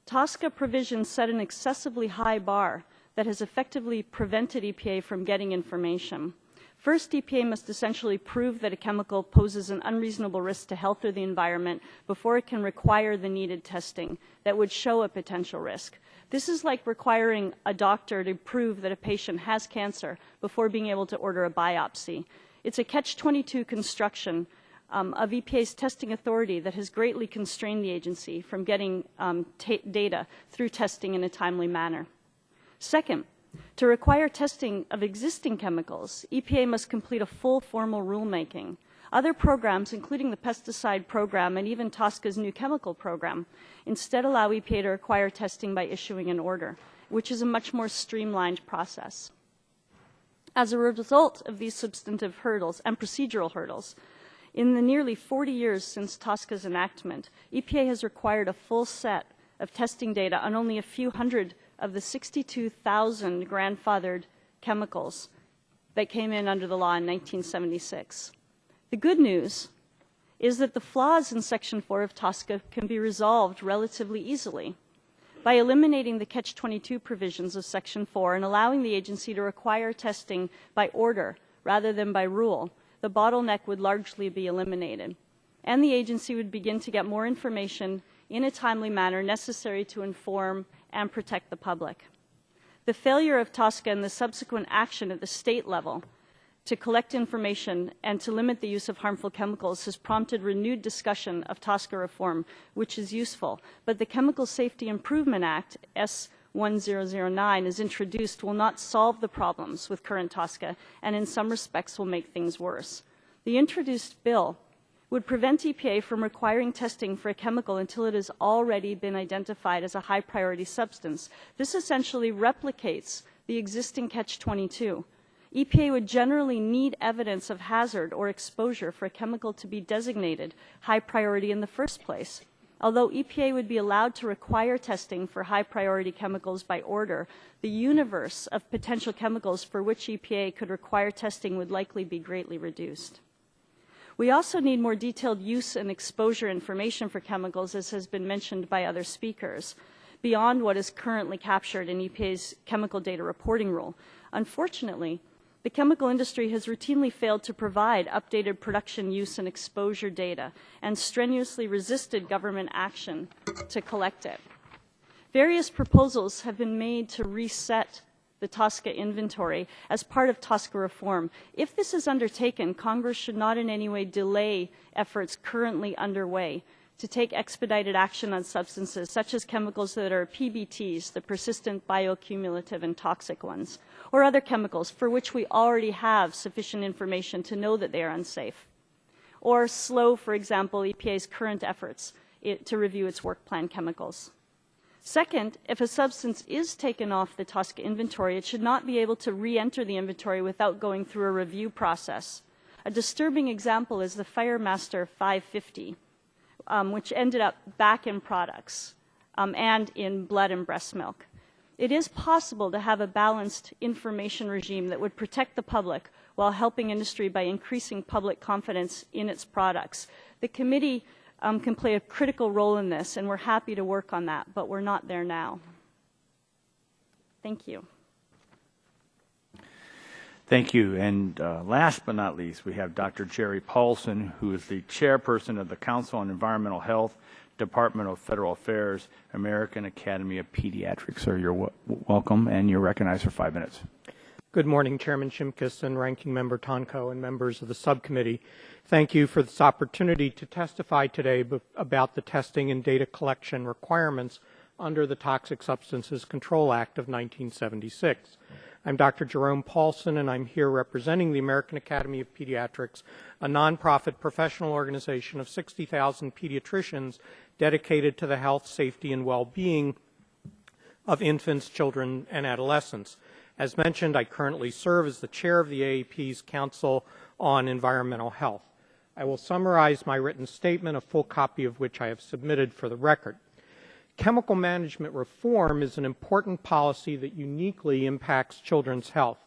TSCA provisions set an excessively high bar that has effectively prevented EPA from getting information. First, EPA must essentially prove that a chemical poses an unreasonable risk to health or the environment before it can require the needed testing that would show a potential risk. This is like requiring a doctor to prove that a patient has cancer before being able to order a biopsy. It's a catch-22 construction of EPA's testing authority that has greatly constrained the agency from getting data through testing in a timely manner. Second, To require testing of existing chemicals, EPA must complete a full formal rulemaking. Other programs, including the pesticide program and even TSCA's new chemical program, instead allow EPA to require testing by issuing an order, which is a much more streamlined process. As a result of these substantive hurdles and procedural hurdles, in the nearly 40 years since TSCA's enactment, EPA has required a full set of testing data on only a few hundred of the 62,000 grandfathered chemicals that came in under the law in 1976. The good news is that the flaws in Section 4 of TSCA can be resolved relatively easily. By eliminating the Catch-22 provisions of Section 4 and allowing the agency to require testing by order rather than by rule, the bottleneck would largely be eliminated, and the agency would begin to get more information in a timely manner necessary to inform and protect the public. The failure of TSCA and the subsequent action at the state level to collect information and to limit the use of harmful chemicals has prompted renewed discussion of TSCA reform, which is useful. But the Chemical Safety Improvement Act, S1009, as introduced, will not solve the problems with current TSCA and in some respects will make things worse. The introduced bill would prevent EPA from requiring testing for a chemical until it has already been identified as a high priority substance. This essentially replicates the existing Catch-22. EPA would generally need evidence of hazard or exposure for a chemical to be designated high priority in the first place. Although EPA would be allowed to require testing for high priority chemicals by order, the universe of potential chemicals for which EPA could require testing would likely be greatly reduced. We also need more detailed use and exposure information for chemicals, as has been mentioned by other speakers, beyond what is currently captured in EPA's chemical data reporting rule. Unfortunately, the chemical industry has routinely failed to provide updated production use and exposure data and strenuously resisted government action to collect it. Various proposals have been made to reset the TSCA inventory as part of TSCA reform. If this is undertaken, Congress should not in any way delay efforts currently underway to take expedited action on substances such as chemicals that are PBTs, the persistent bioaccumulative and toxic ones, or other chemicals for which we already have sufficient information to know that they are unsafe, or slow, for example, EPA's current efforts to review its work plan chemicals. Second, if a substance is taken off the TSCA inventory, it should not be able to re-enter the inventory without going through a review process. A disturbing example is the Firemaster 550, which ended up back in products and in blood and breast milk. It is possible to have a balanced information regime that would protect the public while helping industry by increasing public confidence in its products. The committee can play a critical role in this, and we're happy to work on that, but we're not there now. Thank you. Thank you. And last but not least, we have Dr. Jerry Paulson, who is the chairperson of the Council on Environmental Health, Department of Federal Affairs, American Academy of Pediatrics. Sir, you're welcome, and you're recognized for 5 minutes. Good morning, Chairman Shimkus and Ranking Member Tonko and members of the subcommittee. Thank you for this opportunity to testify today about the testing and data collection requirements under the Toxic Substances Control Act of 1976. I'm Dr. Jerome Paulson, and I'm here representing the American Academy of Pediatrics, a nonprofit professional organization of 60,000 pediatricians dedicated to the health, safety, and well-being of infants, children, and adolescents. As mentioned, I currently serve as the chair of the AAP's Council on Environmental Health. I will summarize my written statement, a full copy of which I have submitted for the record. Chemical management reform is an important policy that uniquely impacts children's health.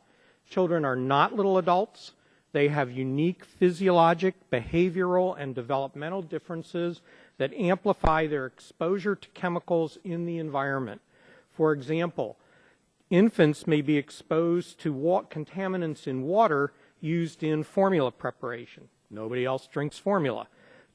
Children are not little adults. They have unique physiologic, behavioral, and developmental differences that amplify their exposure to chemicals in the environment. For example, infants may be exposed to contaminants in water used in formula preparation. Nobody else drinks formula.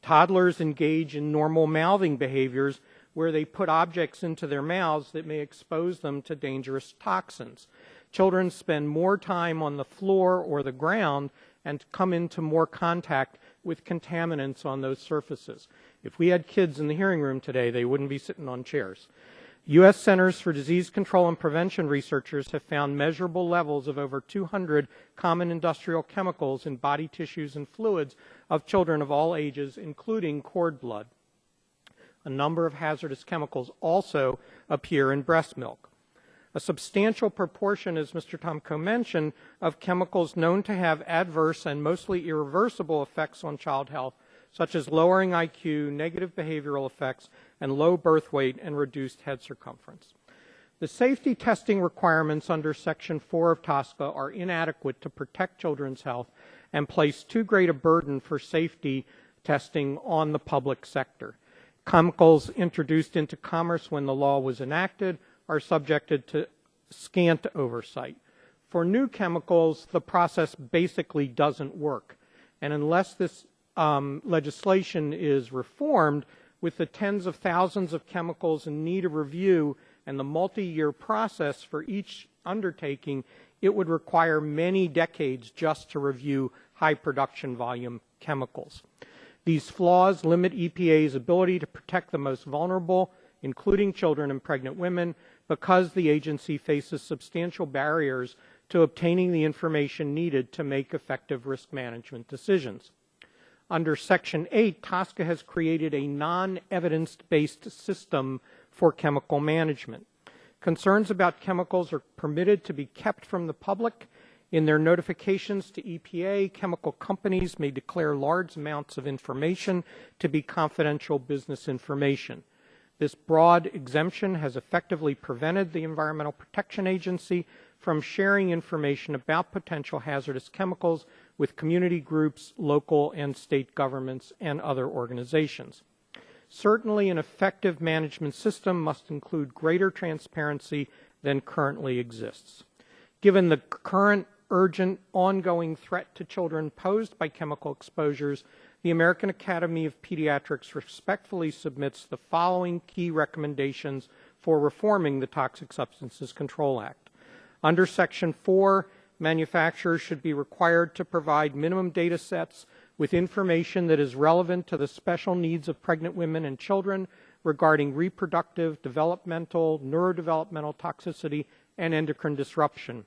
Toddlers engage in normal mouthing behaviors where they put objects into their mouths that may expose them to dangerous toxins. Children spend more time on the floor or the ground and come into more contact with contaminants on those surfaces. If we had kids in the hearing room today, they wouldn't be sitting on chairs. U.S. Centers for Disease Control and Prevention researchers have found measurable levels of over 200 common industrial chemicals in body tissues and fluids of children of all ages, including cord blood. A number of hazardous chemicals also appear in breast milk. A substantial proportion, as Mr. Tomko mentioned, of chemicals known to have adverse and mostly irreversible effects on child health, such as lowering IQ, negative behavioral effects, and low birth weight and reduced head circumference. The safety testing requirements under Section 4 of TSCA are inadequate to protect children's health and place too great a burden for safety testing on the public sector. Chemicals introduced into commerce when the law was enacted are subjected to scant oversight. For new chemicals, the process basically doesn't work. And unless this legislation is reformed, with the tens of thousands of chemicals in need of review and the multi-year process for each undertaking, it would require many decades just to review high production volume chemicals. These flaws limit EPA's ability to protect the most vulnerable, including children and pregnant women, because the agency faces substantial barriers to obtaining the information needed to make effective risk management decisions. Under Section 8, TSCA has created a non-evidence-based system for chemical management. Concerns about chemicals are permitted to be kept from the public. In their notifications to EPA, chemical companies may declare large amounts of information to be confidential business information. This broad exemption has effectively prevented the Environmental Protection Agency from sharing information about potential hazardous chemicals with community groups, local and state governments, and other organizations. Certainly, an effective management system must include greater transparency than currently exists. Given the current urgent, ongoing threat to children posed by chemical exposures, the American Academy of Pediatrics respectfully submits the following key recommendations for reforming the Toxic Substances Control Act. Under Section 4, manufacturers should be required to provide minimum data sets with information that is relevant to the special needs of pregnant women and children regarding reproductive, developmental, neurodevelopmental toxicity, and endocrine disruption.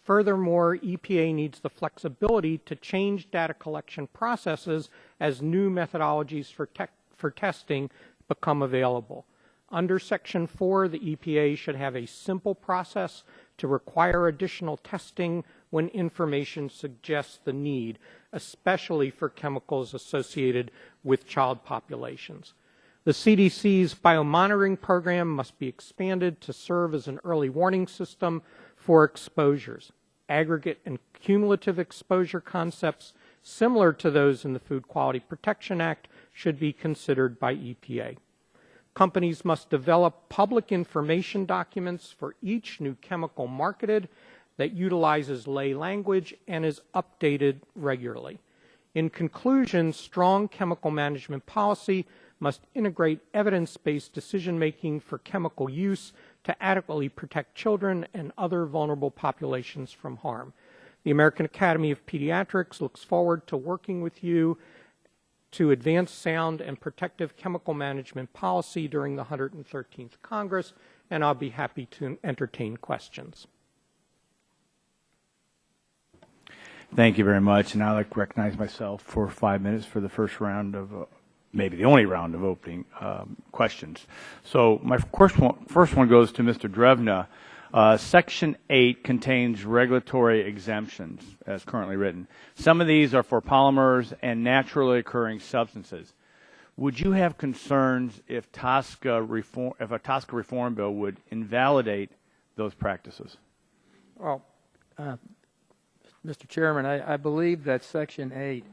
Furthermore, EPA needs the flexibility to change data collection processes as new methodologies for testing become available. Under Section 4, the EPA should have a simple process to require additional testing when information suggests the need, especially for chemicals associated with child populations. The CDC's biomonitoring program must be expanded to serve as an early warning system for exposures. Aggregate and cumulative exposure concepts similar to those in the Food Quality Protection Act should be considered by EPA. Companies must develop public information documents for each new chemical marketed that utilizes lay language and is updated regularly. In conclusion, strong chemical management policy must integrate evidence-based decision-making for chemical use to adequately protect children and other vulnerable populations from harm. The American Academy of Pediatrics looks forward to working with you to advance sound and protective chemical management policy during the 113th Congress, and I'll be happy to entertain questions. Thank you very much. And I'd like to recognize myself for 5 minutes for the first round of, maybe the only round of opening questions. So my first one goes to Mr. Drevna. Section 8 contains regulatory exemptions, as currently written. Some of these are for polymers and naturally occurring substances. Would you have concerns if a TSCA reform bill would invalidate those practices? Well, Mr. Chairman, I believe that Section 8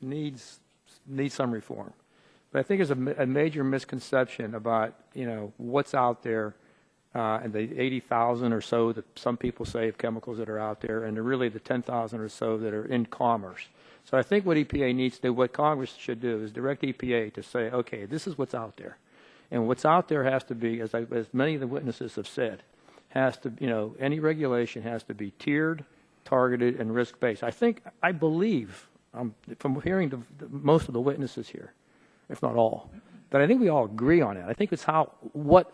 needs some reform. But I think there's a major misconception about, what's out there and the 80,000 or so that some people say of chemicals that are out there, and really the 10,000 or so that are in commerce. So I think what EPA needs to do, what Congress should do, is direct EPA to say, okay, this is what's out there. And what's out there has to be, as many of the witnesses have said, has to, any regulation has to be tiered, targeted, and risk-based. I believe, from hearing most of the witnesses here, if not all, that I think we all agree on it. I think it's what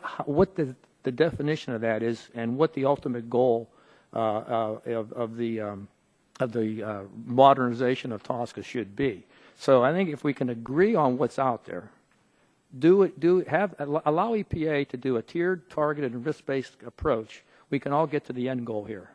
the definition of that is and what the ultimate goal of the modernization of TSCA should be. So I think if we can agree on what's out there, allow EPA to do a tiered, targeted, and risk-based approach, we can all get to the end goal here.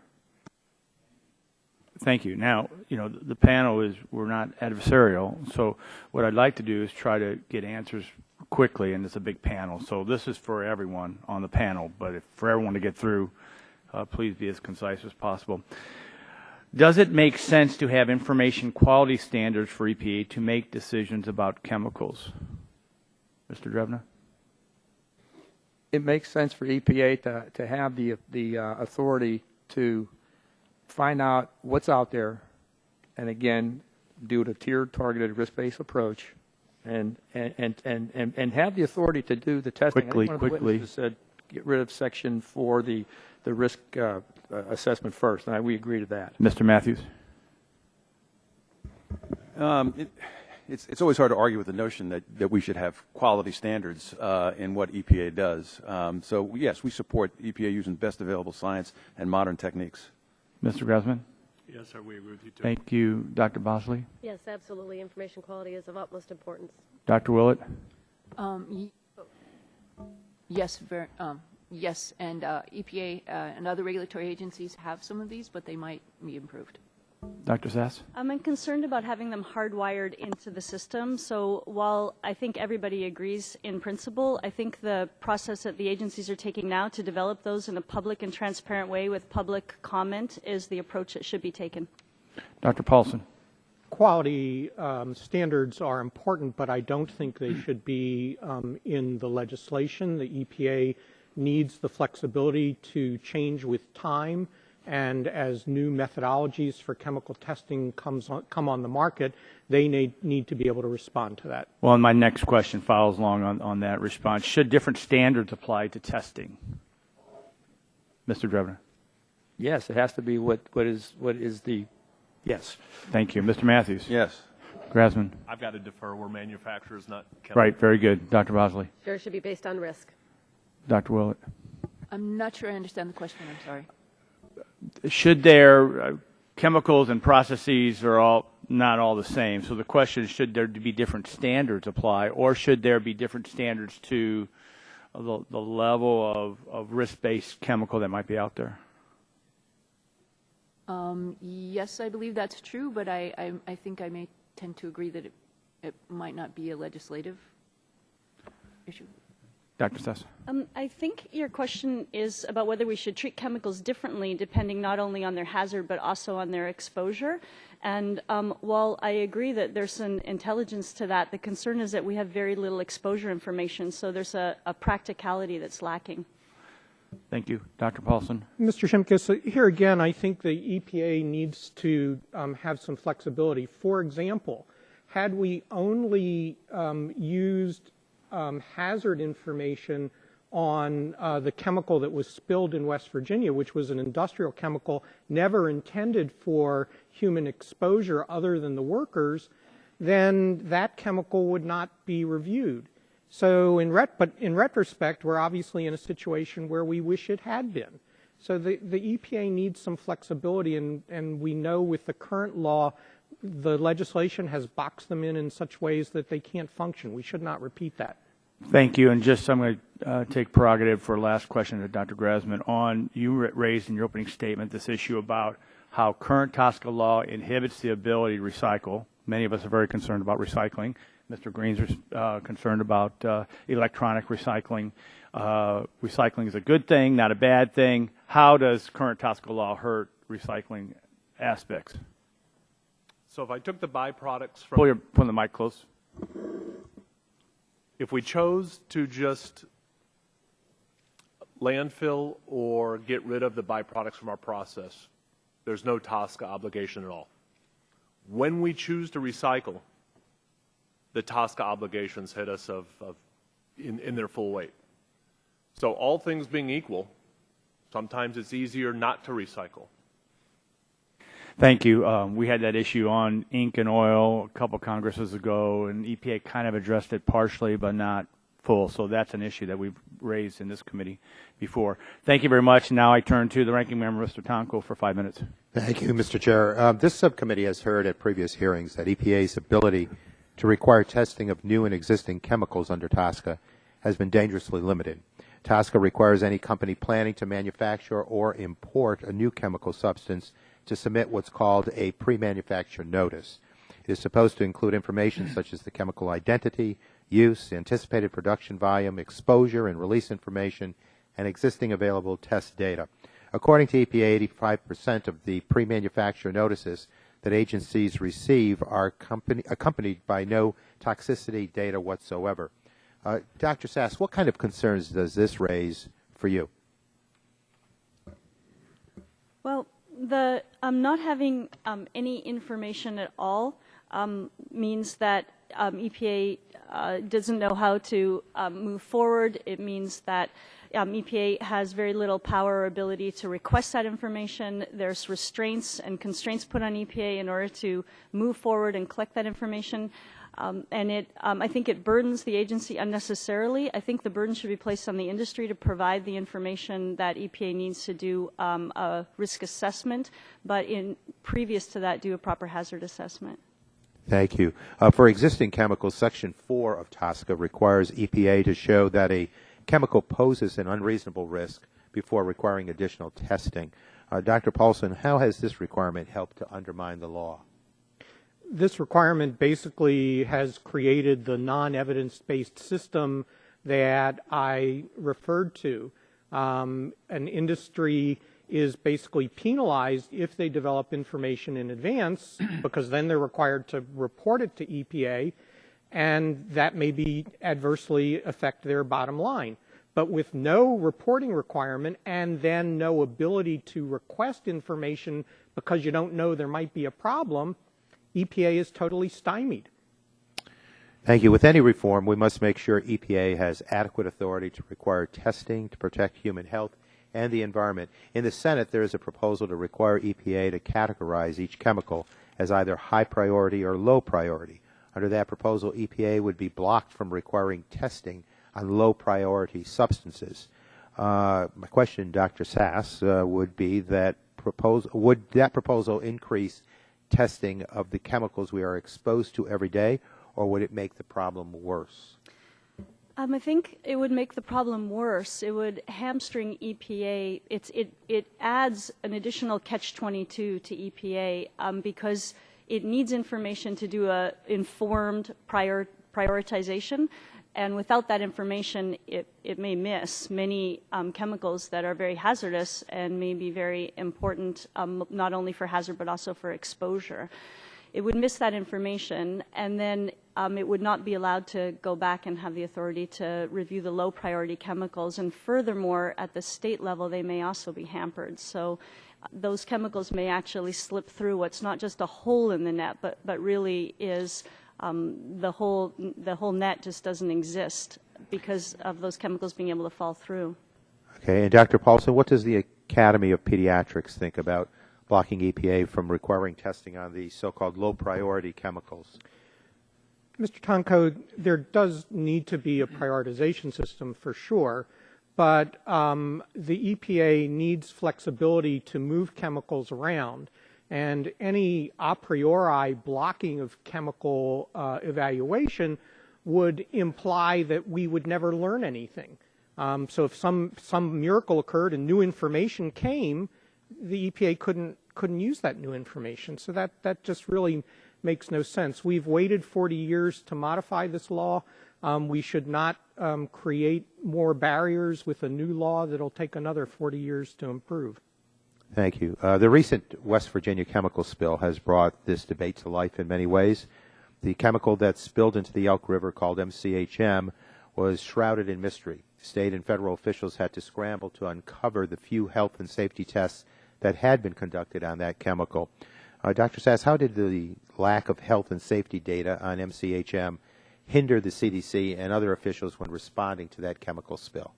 Thank you. Now, the panel we're not adversarial, so what I'd like to do is try to get answers quickly, and it's a big panel. So this is for everyone on the panel, but for everyone to get through, please be as concise as possible. Does it make sense to have information quality standards for EPA to make decisions about chemicals? Mr. Drevna? It makes sense for EPA to have the authority to find out what's out there, and again, do a tiered, targeted, risk-based approach, and have the authority to do the testing. Quickly. One of the witnesses said get rid of Section 4, the risk assessment first, and we agree to that. Mr. Matthews? It's always hard to argue with the notion that we should have quality standards in what EPA does. So, yes, we support EPA using best available science and modern techniques. Mr. Grossman? Yes, sir, we agree with you, too. Thank you. Dr. Bosley? Yes, absolutely. Information quality is of utmost importance. Dr. Willett? Yes, yes, and EPA and other regulatory agencies have some of these, but they might be improved. Dr. Sass? I'm concerned about having them hardwired into the system. So while I think everybody agrees in principle, I think the process that the agencies are taking now to develop those in a public and transparent way with public comment is the approach that should be taken. Dr. Paulson? Quality standards are important, but I don't think they should be in the legislation. The EPA needs the flexibility to change with time, and as new methodologies for chemical testing come on the market, they need to be able to respond to that. Well, and my next question follows along on that response. Should different standards apply to testing? Mr. Drevna? Yes, it has to be what is the yes. Thank you. Mr. Matthews? Yes. Grasman? I've got to defer. We're manufacturers, not chemicals. Right, very good. Dr. Bosley? Sure, it should be based on risk. Dr. Willett? I'm not sure I understand the question. I'm sorry. Should there chemicals and processes are not all the same? So the question is, should there be different standards apply, or should there be different standards to the level of risk-based chemical that might be out there? Yes, I believe that's true, but I think I may tend to agree that it might not be a legislative issue. Dr. Sass? I think your question is about whether we should treat chemicals differently depending not only on their hazard but also on their exposure. And while I agree that there's an intelligence to that, the concern is that we have very little exposure information, so there's a practicality that's lacking. Thank you. Dr. Paulson? Mr. Shimkus, here again, I think the EPA needs to have some flexibility. For example, had we only used hazard information on the chemical that was spilled in West Virginia, which was an industrial chemical never intended for human exposure other than the workers, then that chemical would not be reviewed. So but in retrospect, we're obviously in a situation where we wish it had been. So the EPA needs some flexibility, and we know with the current law, the legislation has boxed them in such ways that they can't function. We should not repeat that. Thank you. And I'm going to take prerogative for a last question to Dr. Grasman. You raised in your opening statement this issue about how current TSCA law inhibits the ability to recycle. Many of us are very concerned about recycling. Mr. Green's concerned about electronic recycling. Recycling is a good thing, not a bad thing. How does current TSCA law hurt recycling aspects? So if I took the byproducts from... Pull the mic close. If we chose to just landfill or get rid of the byproducts from our process, there's no TSCA obligation at all. When we choose to recycle, the TSCA obligations hit us in their full weight. So all things being equal, sometimes it's easier not to recycle. Thank you. We had that issue on ink and oil a couple Congresses ago, and EPA kind of addressed it partially, but not full. So that's an issue that we've raised in this committee before. Thank you very much. Now I turn to the ranking member, Mr. Tonko, for 5 minutes. Thank you, Mr. Chair. This subcommittee has heard at previous hearings that EPA's ability to require testing of new and existing chemicals under TSCA has been dangerously limited. TSCA requires any company planning to manufacture or import a new chemical substance to submit what's called a pre-manufacture notice. It is supposed to include information such as the chemical identity, use, anticipated production volume, exposure and release information, and existing available test data. According to EPA, 85% of the pre-manufacture notices that agencies receive are accompanied by no toxicity data whatsoever. Dr. Sass, what kind of concerns does this raise for you? Well, the not having any information at all means that EPA doesn't know how to move forward. It means that EPA has very little power or ability to request that information. There's restraints and constraints put on EPA in order to move forward and collect that information. I think it burdens the agency unnecessarily. I think the burden should be placed on the industry to provide the information that EPA needs to do a risk assessment, but previous to that, do a proper hazard assessment. Thank you. For existing chemicals, Section 4 of TSCA requires EPA to show that a chemical poses an unreasonable risk before requiring additional testing. Dr. Paulson, how has this requirement helped to undermine the law? This requirement basically has created the non-evidence-based system that I referred to. An industry is basically penalized if they develop information in advance because then they're required to report it to EPA, and that may be adversely affect their bottom line. But with no reporting requirement and then no ability to request information because you don't know there might be a problem, EPA is totally stymied. Thank you. With any reform, we must make sure EPA has adequate authority to require testing to protect human health and the environment. In the Senate, there is a proposal to require EPA to categorize each chemical as either high priority or low priority. Under that proposal, EPA would be blocked from requiring testing on low priority substances. My question, Dr. Sass, would be that would that proposal increase testing of the chemicals we are exposed to every day, or would it make the problem worse? I think it would make the problem worse. It would hamstring EPA. It adds an additional catch-22 to EPA because it needs information to do a informed prioritization. And without that information, it may miss many chemicals that are very hazardous and may be very important not only for hazard but also for exposure. It would miss that information, and then it would not be allowed to go back and have the authority to review the low priority chemicals. And furthermore, at the state level, they may also be hampered. So those chemicals may actually slip through what's not just a hole in the net, but really is the whole net just doesn't exist because of those chemicals being able to fall through. Okay, and Dr. Paulson, what does the Academy of Pediatrics think about blocking EPA from requiring testing on the so-called low priority chemicals? Mr. Tonko, there does need to be a prioritization system for sure, but the EPA needs flexibility to move chemicals around. And any a priori blocking of chemical evaluation would imply that we would never learn anything. So if some miracle occurred and new information came, the EPA couldn't use that new information. So that just really makes no sense. We've waited 40 years to modify this law. We should not create more barriers with a new law that'll take another 40 years to improve. Thank you. The recent West Virginia chemical spill has brought this debate to life in many ways. The chemical that spilled into the Elk River, called MCHM, was shrouded in mystery. State and federal officials had to scramble to uncover the few health and safety tests that had been conducted on that chemical. Dr. Sass, how did the lack of health and safety data on MCHM hinder the CDC and other officials when responding to that chemical spill?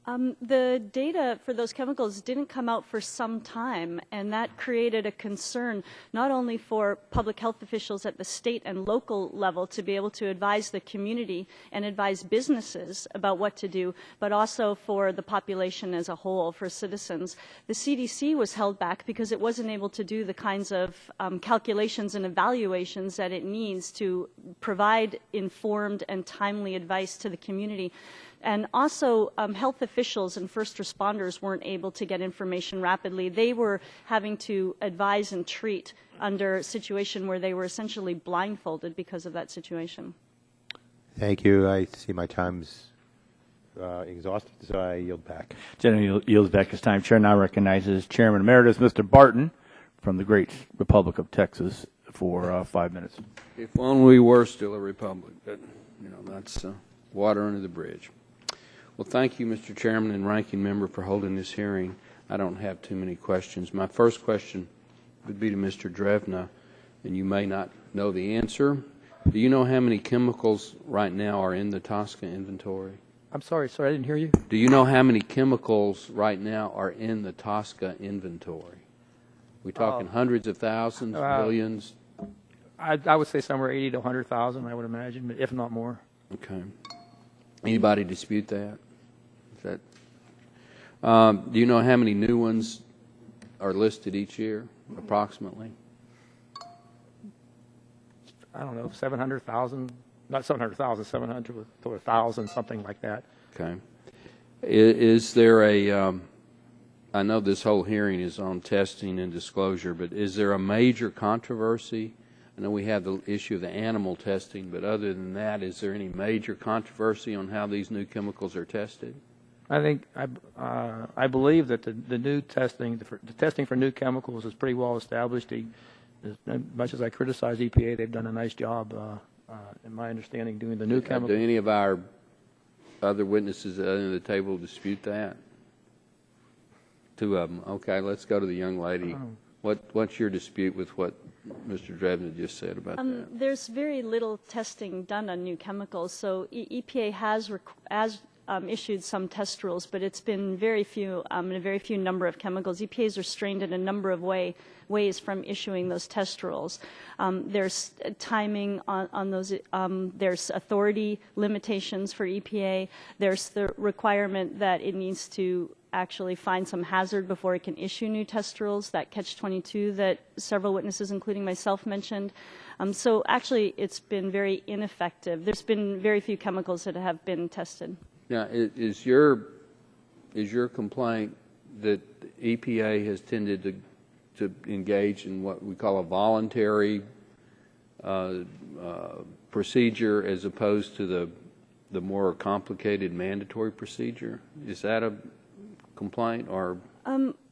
The data for those chemicals didn't come out for some time, and that created a concern not only for public health officials at the state and local level to be able to advise the community and advise businesses about what to do, but also for the population as a whole, for citizens. The CDC was held back because it wasn't able to do the kinds of calculations and evaluations that it needs to provide informed and timely advice to the community. And also, health officials and first responders weren't able to get information rapidly. They were having to advise and treat under a situation where they were essentially blindfolded because of that situation. Thank you. I see my time's exhausted, so I yield back. Gentleman yields back his time. Chair now recognizes Chairman Emeritus Mr. Barton from the great Republic of Texas for 5 minutes. If only we were still a republic, but, you know, that's water under the bridge. Well, thank you, Mr. Chairman and Ranking Member, for holding this hearing. I don't have too many questions. My first question would be to Mr. Drevna, and you may not know the answer. Do you know how many chemicals right now are in the TSCA inventory? I'm sorry, I didn't hear you. Do you know how many chemicals right now are in the TSCA inventory? We talking hundreds of thousands, millions? I would say somewhere 80 to 100,000, I would imagine, if not more. Okay. Anybody dispute that? Is that do you know how many new ones are listed each year, approximately? I don't know, 700,000, not 700,000, 700 to 1,000, something like that. Okay. Is there a, I know this whole hearing is on testing and disclosure, but is there a major controversy? I know we have the issue of the animal testing, but other than that, is there any major controversy on how these new chemicals are tested? I think I believe that the new testing, the testing for new chemicals is pretty well established. As much as I criticize EPA, they've done a nice job, in my understanding, doing the new chemicals. Do any of our other witnesses at the end of the table dispute that? Two of them. Okay, let's go to the young lady. What's your dispute with what Mr. Drevna just said about that? There's very little testing done on new chemicals, so EPA has issued some test rules, but it's been very few, in a very few number of chemicals. EPA is restrained in a number of ways from issuing those test rules. There's timing on those. There's authority limitations for EPA. There's the requirement that it needs to actually find some hazard before it can issue new test rules, that catch-22 that several witnesses, including myself, mentioned. So actually, it's been very ineffective. There's been very few chemicals that have been tested. Now, is your complaint that EPA has tended to engage in what we call a voluntary procedure as opposed to the more complicated mandatory procedure? Is that a complaint, or?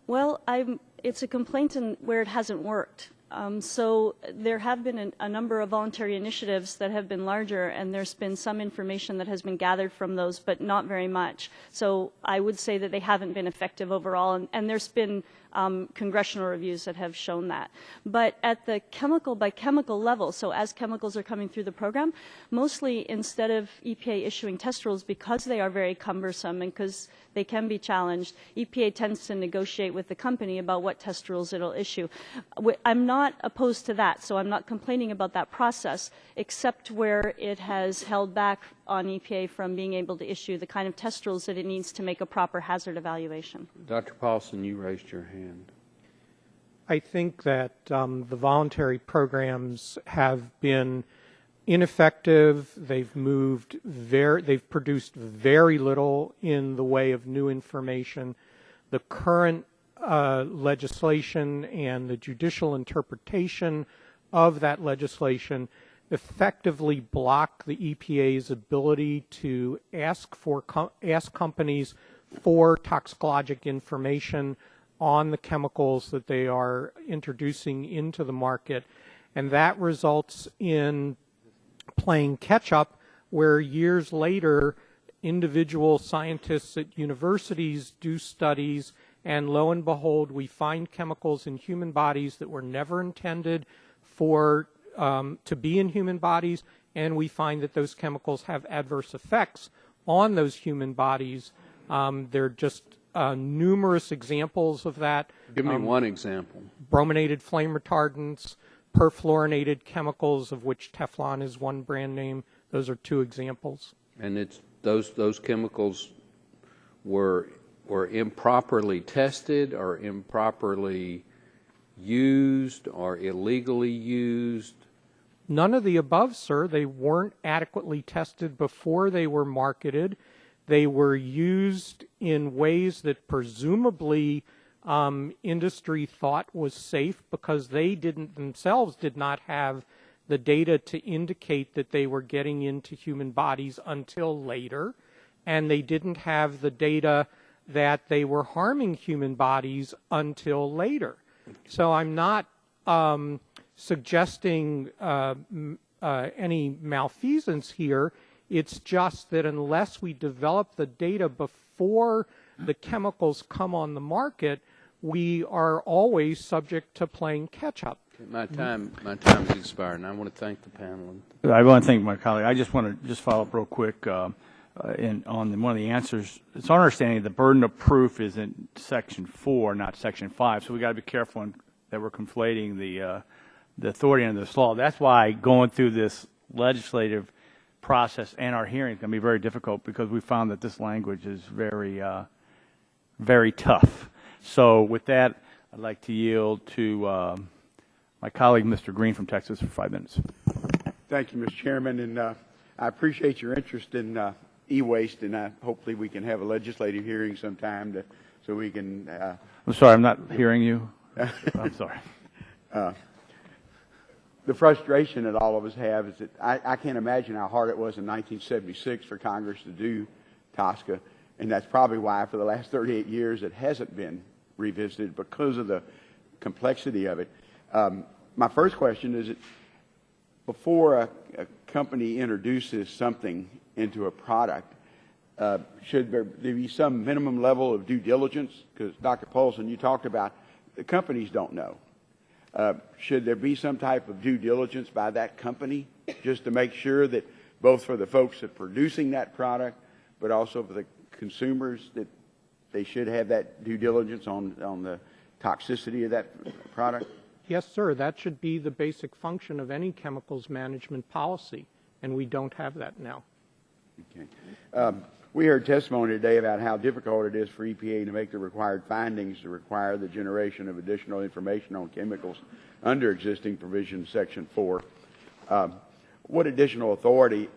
Well, it's a complaint where it hasn't worked. So there have been a number of voluntary initiatives that have been larger, and there's been some information that has been gathered from those, but not very much. So I would say that they haven't been effective overall, and there's been congressional reviews that have shown that. But at the chemical by chemical level, so as chemicals are coming through the program, mostly instead of EPA issuing test rules, because they are very cumbersome and because they can be challenged, EPA tends to negotiate with the company about what test rules it'll issue. I'm not opposed to that, so I'm not complaining about that process, except where it has held back on EPA from being able to issue the kind of test rules that it needs to make a proper hazard evaluation. Dr. Paulson, you raised your hand. I think that the voluntary programs have been ineffective. They've produced very little in the way of new information. The current legislation and the judicial interpretation of that legislation effectively block the EPA's ability to ask companies for toxicologic information on the chemicals that they are introducing into the market, and that results in playing catch-up, where years later individual scientists at universities do studies, and lo and behold, we find chemicals in human bodies that were never intended to be in human bodies, and we find that those chemicals have adverse effects on those human bodies There are just numerous examples of that. Give me one example. Brominated flame retardants, perfluorinated chemicals, of which Teflon is one brand name. Those are two examples. And it's those chemicals were improperly tested or improperly used or illegally used? None of the above, sir. They weren't adequately tested before they were marketed. They were used in ways that presumably industry thought was safe because they themselves did not have the data to indicate that they were getting into human bodies until later, and they didn't have the data that they were harming human bodies until later. So I'm not suggesting any malfeasance here. It's just that unless we develop the data before the chemicals come on the market, we are always subject to playing catch-up. My time has expired, and I want to thank the panel. I want to thank my colleague. I just want to follow up real quick on one of the answers. It's our understanding the burden of proof is in Section 4, not Section 5. So we got to be careful that we're conflating the authority under this law. That's why going through this legislative process and our hearing is going to be very difficult because we found that this language is very, very tough. So with that, I'd like to yield to my colleague, Mr. Green from Texas, for 5 minutes. Thank you, Mr. Chairman, and I appreciate your interest in e-waste, and hopefully we can have a legislative hearing sometime so we can... I'm sorry, I'm not hearing you. I'm sorry. The frustration that all of us have is that I can't imagine how hard it was in 1976 for Congress to do TSCA, and that's probably why for the last 38 years it hasn't been revisited because of the complexity of it. My first question is that before a company introduces something into a product, should there be some minimum level of due diligence? Because Dr. Polson, you talked about the companies don't know. Should there be some type of due diligence by that company just to make sure that both for the folks that are producing that product, but also for the consumers that they should have that due diligence on the toxicity of that product? Yes, sir. That should be the basic function of any chemicals management policy, and we don't have that now. Okay. We heard testimony today about how difficult it is for EPA to make the required findings to require the generation of additional information on chemicals under existing provisions, Section 4. What additional authority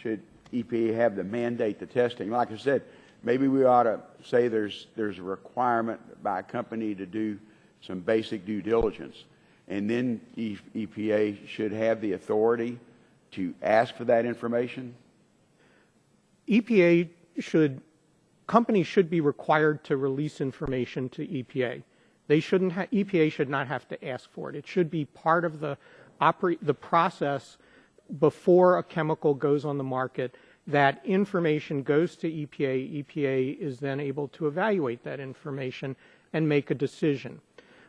should EPA have to mandate the testing? Like I said, maybe we ought to say there's a requirement by a company to do some basic due diligence, and then EPA should have the authority to ask for that information? Companies should be required to release information to EPA. EPA should not have to ask for it. It should be part of the process before a chemical goes on the market. That information goes to EPA. EPA is then able to evaluate that information and make a decision.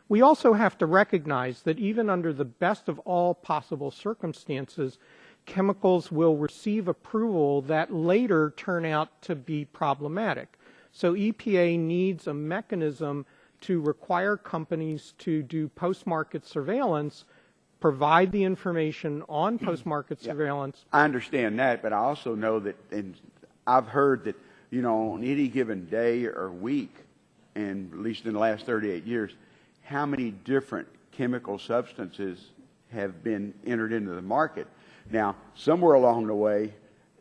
We also have to recognize that even under the best of all possible circumstances, chemicals will receive approval that later turn out to be problematic. So EPA needs a mechanism to require companies to do post-market surveillance, provide the information on post-market surveillance. I understand that, but I also know that, and I've heard that, on any given day or week, and at least in the last 38 years, how many different chemical substances have been entered into the market. Now, somewhere along the way,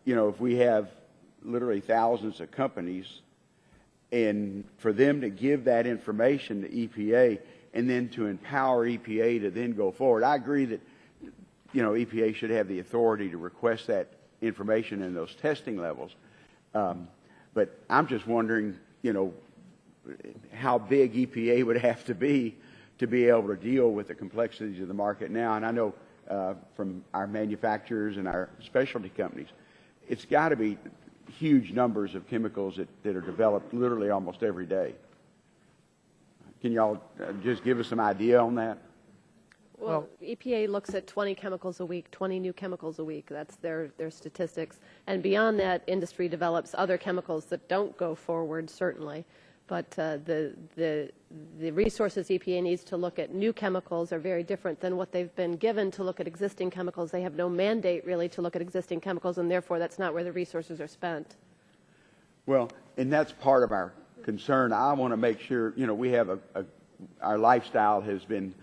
if we have literally thousands of companies, and for them to give that information to EPA and then to empower EPA to then go forward, I agree that, EPA should have the authority to request that information in those testing levels. But I'm just wondering, how big EPA would have to be able to deal with the complexities of the market now. And I know from our manufacturers and our specialty companies, it's got to be huge numbers of chemicals that are developed literally almost every day. Can y'all just give us some idea on that? Well, EPA looks at 20 chemicals a week, 20 new chemicals a week. That's their statistics. And beyond that, industry develops other chemicals that don't go forward, certainly. But the resources EPA needs to look at new chemicals are very different than what they've been given to look at existing chemicals. They have no mandate, really, to look at existing chemicals, and therefore that's not where the resources are spent. Well, and that's part of our concern. I want to make sure, we have our lifestyle has been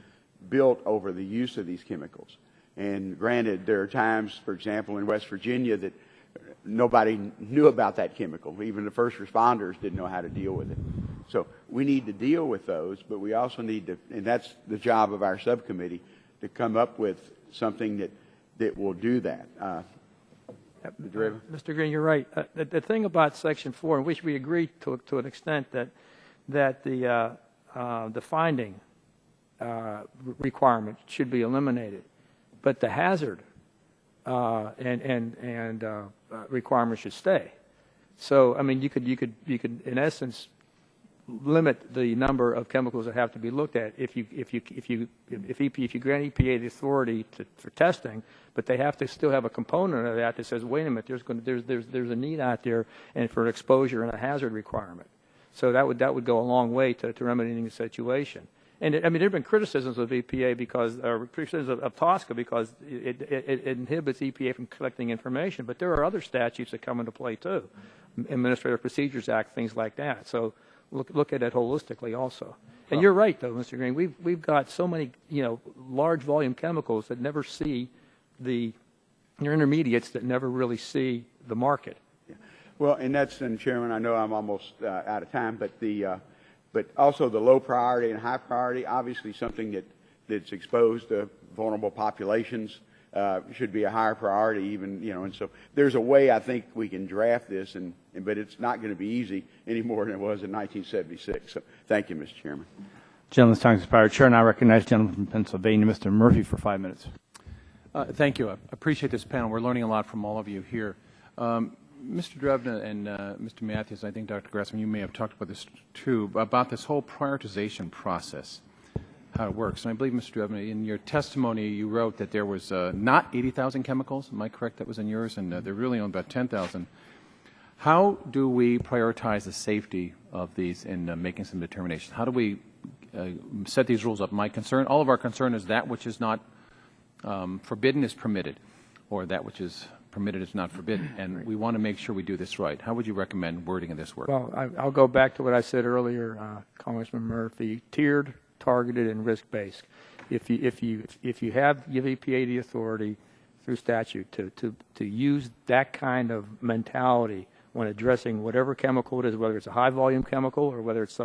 built over the use of these chemicals. And granted, there are times, for example, in West Virginia that nobody knew about that chemical. Even the first responders didn't know how to deal with it. So we need to deal with those, but we also need to, and that's the job of our subcommittee, to come up with something that will do that. Mr. Green, you're right. The thing about Section 4, in which we agree to an extent that the finding requirement should be eliminated, but the hazard and requirement should stay. So, I mean, you could in essence limit the number of chemicals that have to be looked at if you grant EPA the authority for testing, but they have to still have a component of that says, wait a minute, there's a need out there and for an exposure and a hazard requirement. So that would go a long way to remedying the situation. And I mean, there have been criticisms of EPA because, or criticisms of TSCA because it inhibits EPA from collecting information. But there are other statutes that come into play too, Administrative Procedures Act, things like that. So look at it holistically also. And you're right, though, Mr. Green. We've got so many large volume chemicals that never see your intermediates that never really see the market. Yeah. Well, and Chairman, I know I'm almost out of time, but also the low priority and high priority, obviously something that's exposed to vulnerable populations should be a higher priority even, and so there's a way I think we can draft this, but it's not going to be easy any more than it was in 1976. So thank you, Mr. Chairman. Gentleman's time has expired. Chair now recognizes the gentleman from Pennsylvania, Mr. Murphy, for 5 minutes. Thank you. I appreciate this panel. We're learning a lot from all of you here. Mr. Drevna and Mr. Matthews, I think Dr. Grassman, you may have talked about this too, about this whole prioritization process, how it works. And I believe, Mr. Drevna, in your testimony you wrote that there was not 80,000 chemicals. Am I correct? That was in yours, and they're really only about 10,000. How do we prioritize the safety of these in making some determinations? How do we set these rules up? All of our concern is that which is not forbidden is permitted, or that which is permitted is not forbidden, and we want to make sure we do this right. How would you recommend wording of this work? Well, I'll go back to what I said earlier, Congressman Murphy: tiered, targeted, and risk-based. If you give EPA the authority through statute to use that kind of mentality when addressing whatever chemical it is, whether it's a high-volume chemical or whether it's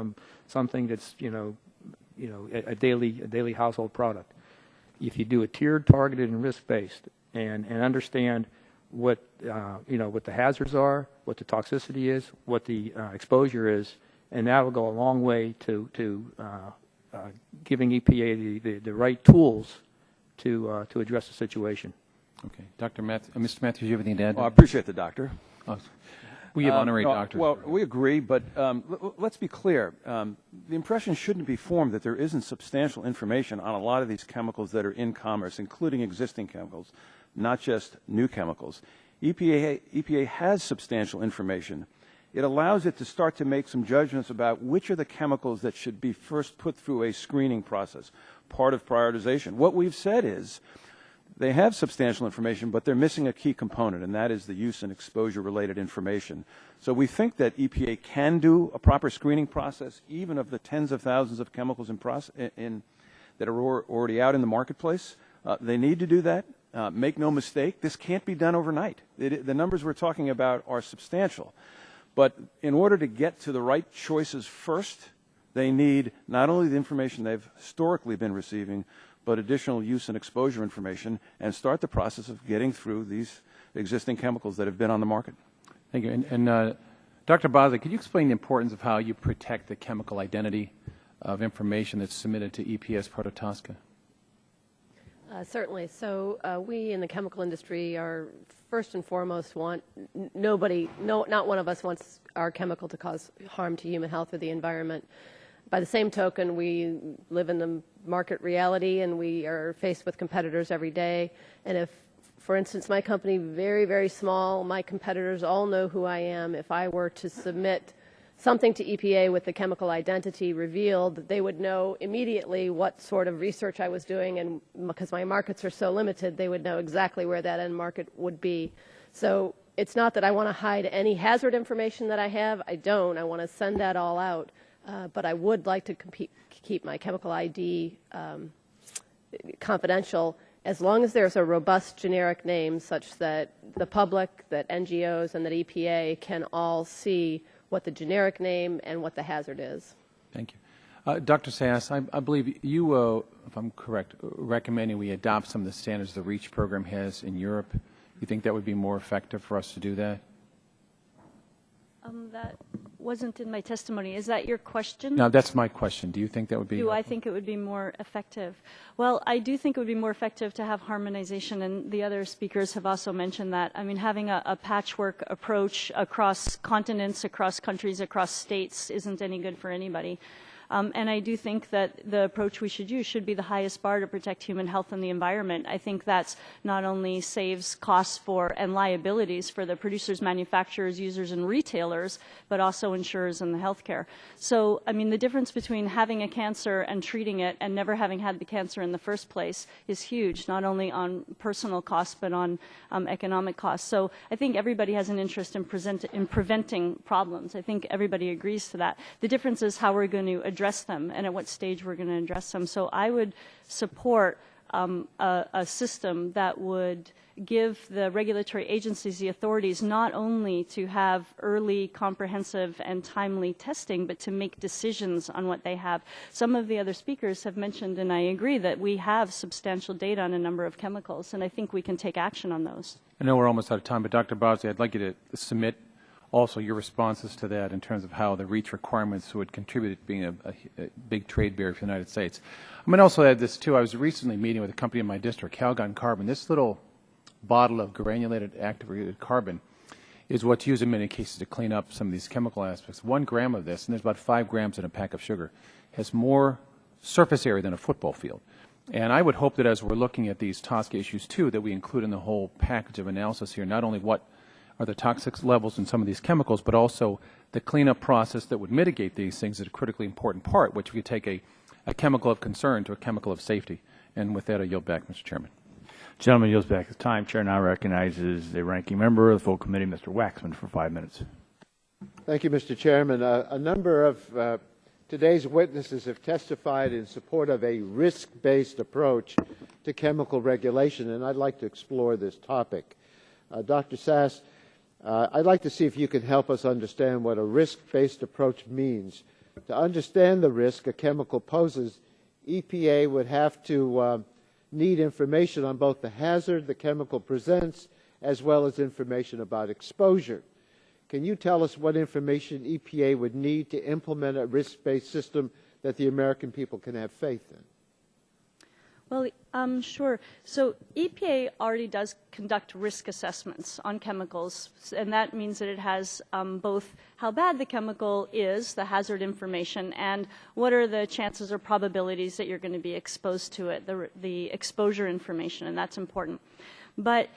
something that's a daily household product, if you do it tiered, targeted, and risk-based, and understand what the hazards are, what the toxicity is, what the exposure is, and that will go a long way to giving EPA the right tools to address the situation. Okay, Mr. Matthews, you have anything to add? Well, I appreciate the doctor. We have honorary doctors. Well, we agree, but let's be clear. The impression shouldn't be formed that there isn't substantial information on a lot of these chemicals that are in commerce, including existing chemicals, not just new chemicals. EPA has substantial information. It allows it to start to make some judgments about which are the chemicals that should be first put through a screening process, part of prioritization. What we've said is they have substantial information, but they're missing a key component, and that is the use and exposure-related information. So we think that EPA can do a proper screening process, even of the tens of thousands of chemicals that are already out in the marketplace. They need to do that. Make no mistake, this can't be done overnight. The numbers we're talking about are substantial. But in order to get to the right choices first, they need not only the information they've historically been receiving, but additional use and exposure information, and start the process of getting through these existing chemicals that have been on the market. Thank you. And Dr. Bosley, could you explain the importance of how you protect the chemical identity of information that's submitted to EPA as part of TSCA? Certainly. So we in the chemical industry are first and foremost not one of us wants our chemical to cause harm to human health or the environment. By the same token, we live in the market reality, and we are faced with competitors every day. And if, for instance, my company, very, very small, my competitors all know who I am. If I were to submit something to EPA with the chemical identity revealed, they would know immediately what sort of research I was doing, and because my markets are so limited, they would know exactly where that end market would be. So it's not that I want to hide any hazard information that I have. I don't. I want to send that all out. But I would like to keep my chemical ID confidential as long as there's a robust generic name such that the public, that NGOs, and that EPA can all see what the generic name and what the hazard is. Thank you. Dr. Sass, I believe you, if I'm correct, recommending we adopt some of the standards the REACH program has in Europe. You think that would be more effective for us to do that? That wasn't in my testimony. Is that your question? No, that's my question. Do you think that would be? Do I think it would be more effective? Well, I do think it would be more effective to have harmonization, and the other speakers have also mentioned that. I mean, having a patchwork approach across continents, across countries, across states isn't any good for anybody. And I do think that the approach we should use should be the highest bar to protect human health and the environment. I think that's not only saves costs for and liabilities for the producers, manufacturers, users, and retailers, but also insurers and the healthcare. So, I mean, the difference between having a cancer and treating it and never having had the cancer in the first place is huge, not only on personal costs, but on economic costs. So I think everybody has an interest in preventing problems. I think everybody agrees to that. The difference is how we're going to address them and at what stage we're going to address them. So I would support a system that would give the regulatory agencies the authorities not only to have early, comprehensive, and timely testing, but to make decisions on what they have. Some of the other speakers have mentioned, and I agree, that we have substantial data on a number of chemicals, and I think we can take action on those. I know we're almost out of time, but Dr. Bosley, I'd like you to submit also your responses to that in terms of how the REACH requirements would contribute to being a big trade barrier for the United States. I'm going to also add this, too. I was recently meeting with a company in my district, Calgon Carbon. This little bottle of granulated activated carbon is what's used in many cases to clean up some of these chemical aspects. 1 gram of this, and there's about 5 grams in a pack of sugar, has more surface area than a football field. And I would hope that as we're looking at these TSCA issues, too, that we include in the whole package of analysis here not only what are the toxic levels in some of these chemicals, but also the cleanup process that would mitigate these things is a critically important part, which we could take a chemical of concern to a chemical of safety. And with that, I yield back, Mr. Chairman. Gentleman yields back his time. Chair now recognizes the ranking member of the full committee, Mr. Waxman, for 5 minutes. Thank you, Mr. Chairman. A number of today's witnesses have testified in support of a risk-based approach to chemical regulation, and I'd like to explore this topic. Dr. Sass, I'd like to see if you can help us understand what a risk-based approach means. To understand the risk a chemical poses, EPA would have to need information on both the hazard the chemical presents as well as information about exposure. Can you tell us what information EPA would need to implement a risk-based system that the American people can have faith in? Well, sure. So EPA already does conduct risk assessments on chemicals, and that means that it has both how bad the chemical is, the hazard information, and what are the chances or probabilities that you're going to be exposed to it, the exposure information, and that's important. But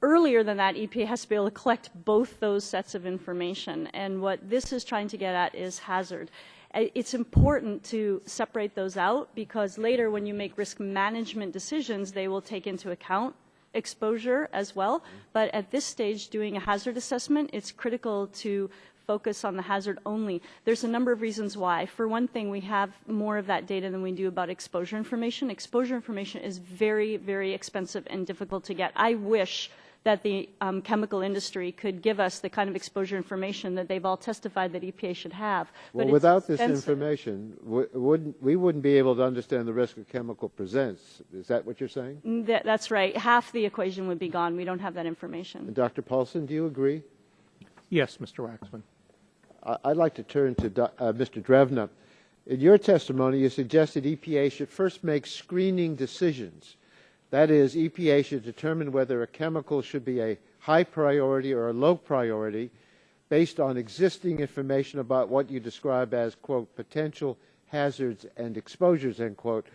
earlier than that, EPA has to be able to collect both those sets of information, and what this is trying to get at is hazard. It's important to separate those out because later when you make risk management decisions, they will take into account exposure as well. But at this stage, doing a hazard assessment, it's critical to focus on the hazard only. There's a number of reasons why. For one thing, we have more of that data than we do about exposure information. Exposure information is very, very expensive and difficult to get. I wish that the chemical industry could give us the kind of exposure information that they've all testified that EPA should have. Well, without this information, we wouldn't be able to understand the risk a chemical presents. Is that what you're saying? That's right. Half the equation would be gone. We don't have that information. And Dr. Paulson, do you agree? Yes, Mr. Waxman. I'd like to turn to Mr. Drevna. In your testimony, you suggested EPA should first make screening decisions. That is, EPA should determine whether a chemical should be a high priority or a low priority based on existing information about what you describe as, quote, potential hazards and exposures," end quote.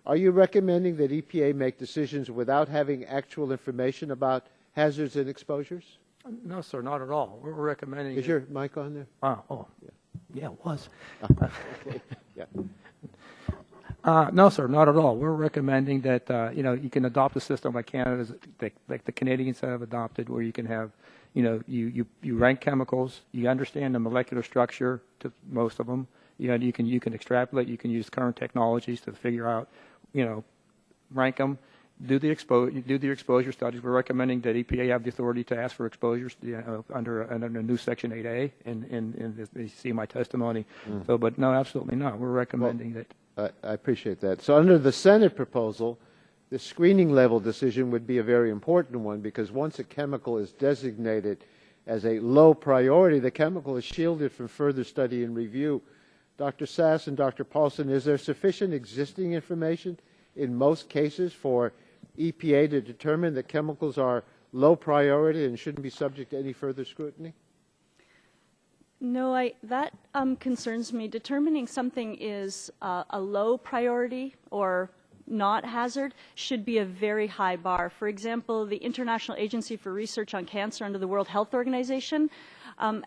Are you recommending that EPA make decisions without having actual information about hazards and exposures? No, sir, not at all. We're recommending. Is your mic on there? Yeah, it was. Okay. Yeah. No, sir, not at all. We're recommending that you can adopt a system like Canada's, like the Canadians have adopted, where you can have, you rank chemicals, you understand the molecular structure to most of them. You can extrapolate. You can use current technologies to figure out, rank them. Do the exposure studies. We're recommending that EPA have the authority to ask for exposures under a new Section 8A, and you see my testimony. So, but no, absolutely not. We're recommending that. I appreciate that. So under the Senate proposal, the screening level decision would be a very important one, because once a chemical is designated as a low priority, the chemical is shielded from further study and review. Dr. Sass and Dr. Paulson, is there sufficient existing information in most cases for EPA to determine that chemicals are low priority and shouldn't be subject to any further scrutiny? No, that concerns me. Determining something is a low priority or not hazard should be a very high bar. For example, the International Agency for Research on Cancer under the World Health Organization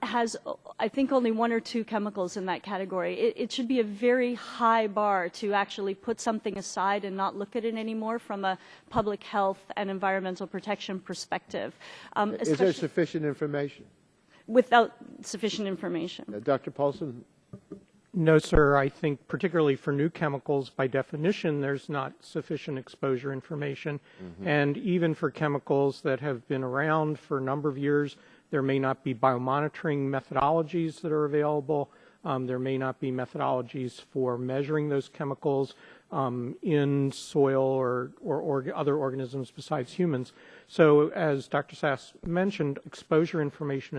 has, I think, only 1 or 2 chemicals in that category. It should be a very high bar to actually put something aside and not look at it anymore from a public health and environmental protection perspective. Is there sufficient information? Without sufficient information. Dr. Paulson? No, sir. I think particularly for new chemicals, by definition, there's not sufficient exposure information. And even for chemicals that have been around for a number of years, there may not be biomonitoring methodologies that are available. There may not be methodologies for measuring those chemicals in soil or other organisms besides humans. So, as Dr. Sass mentioned, exposure information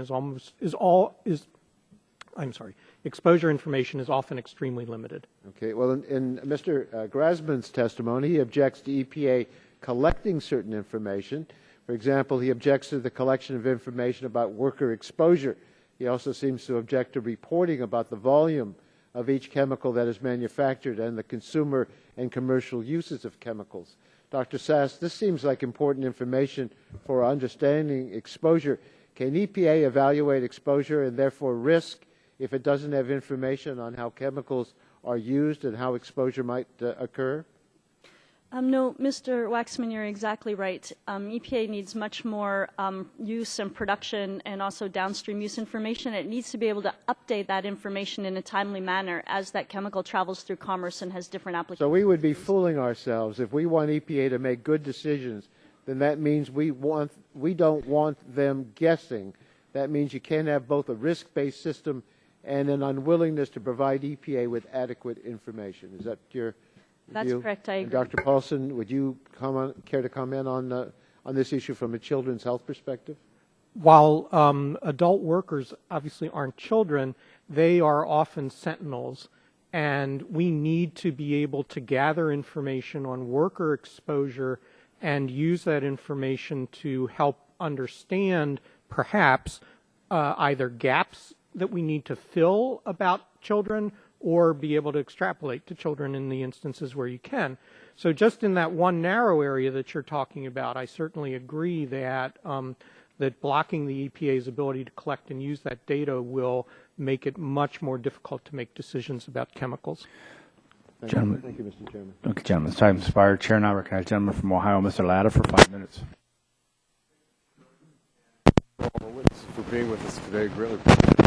exposure information is often extremely limited. Okay. Well, in Mr. Grasman's testimony, he objects to EPA collecting certain information. For example, he objects to the collection of information about worker exposure. He also seems to object to reporting about the volume of each chemical that is manufactured and the consumer and commercial uses of chemicals. Dr. Sass, this seems like important information for understanding exposure. Can EPA evaluate exposure and therefore risk if it doesn't have information on how chemicals are used and how exposure might occur? No, Mr. Waxman, you're exactly right. EPA needs much more use and production and also downstream use information. It needs to be able to update that information in a timely manner as that chemical travels through commerce and has different applications. So we would be fooling ourselves. If we want EPA to make good decisions, then that means we don't want them guessing. That means you can't have both a risk-based system and an unwillingness to provide EPA with adequate information. Is that your That's view? correct. I agree. And Dr. Paulson, would you care to comment on this issue from a children's health perspective? While adult workers obviously aren't children, they are often sentinels, and we need to be able to gather information on worker exposure and use that information to help understand perhaps either gaps that we need to fill about children or be able to extrapolate to children in the instances where you can. So just in that one narrow area that you're talking about, I certainly agree that that blocking the EPA's ability to collect and use that data will make it much more difficult to make decisions about chemicals. Thank you, Mr. Chairman. Okay, gentlemen, this time expired. Chair now recognizes the gentleman from Ohio, Mr. Latta, for 5 minutes. All the witnesses for being with us today. Greatly appreciate it.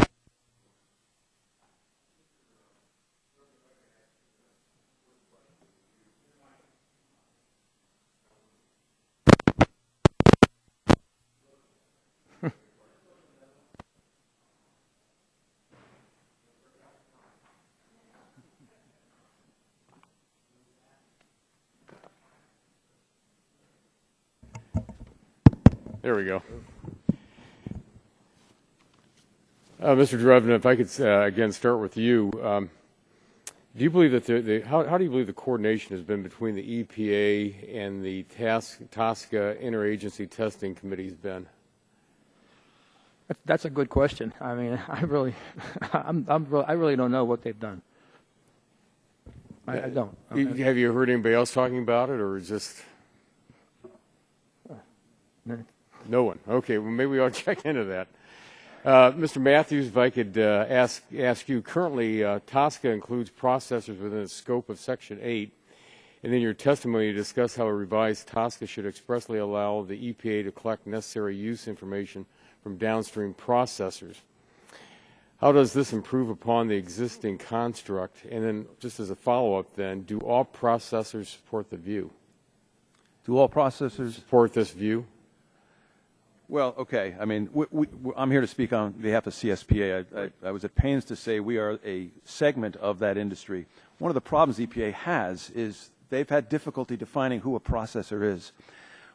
There we go. Mr. Drevna, if I could again start with you. Do you believe that how do you believe the coordination has been between the EPA and the TSCA interagency testing committee has been? That's a good question. I mean, I really don't know what they've done. I don't. Have you heard anybody else talking about it, or just no one? Okay, well, maybe we ought to check into that. Mr. Matthews, if I could ask you, currently TSCA includes processors within the scope of Section 8, and in your testimony you discuss how a revised TSCA should expressly allow the EPA to collect necessary use information from downstream processors. How does this improve upon the existing construct? And then just as a follow-up then, do all processors support the view? Do all processors support this view? Well, okay. I mean, I'm here to speak on behalf of CSPA. I was at pains to say we are a segment of that industry. One of the problems EPA has is they've had difficulty defining who a processor is.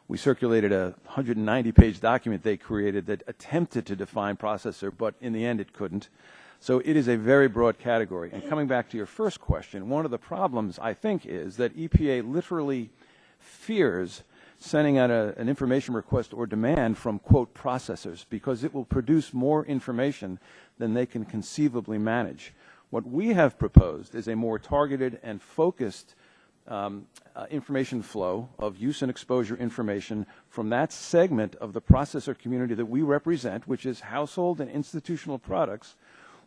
We circulated a 190-page document they created that attempted to define processor, but in the end it couldn't. So it is a very broad category. And coming back to your first question, one of the problems, I think, is that EPA literally fears sending out an information request or demand from, quote, processors, because it will produce more information than they can conceivably manage. What we have proposed is a more targeted and focused information flow of use and exposure information from that segment of the processor community that we represent, which is household and institutional products,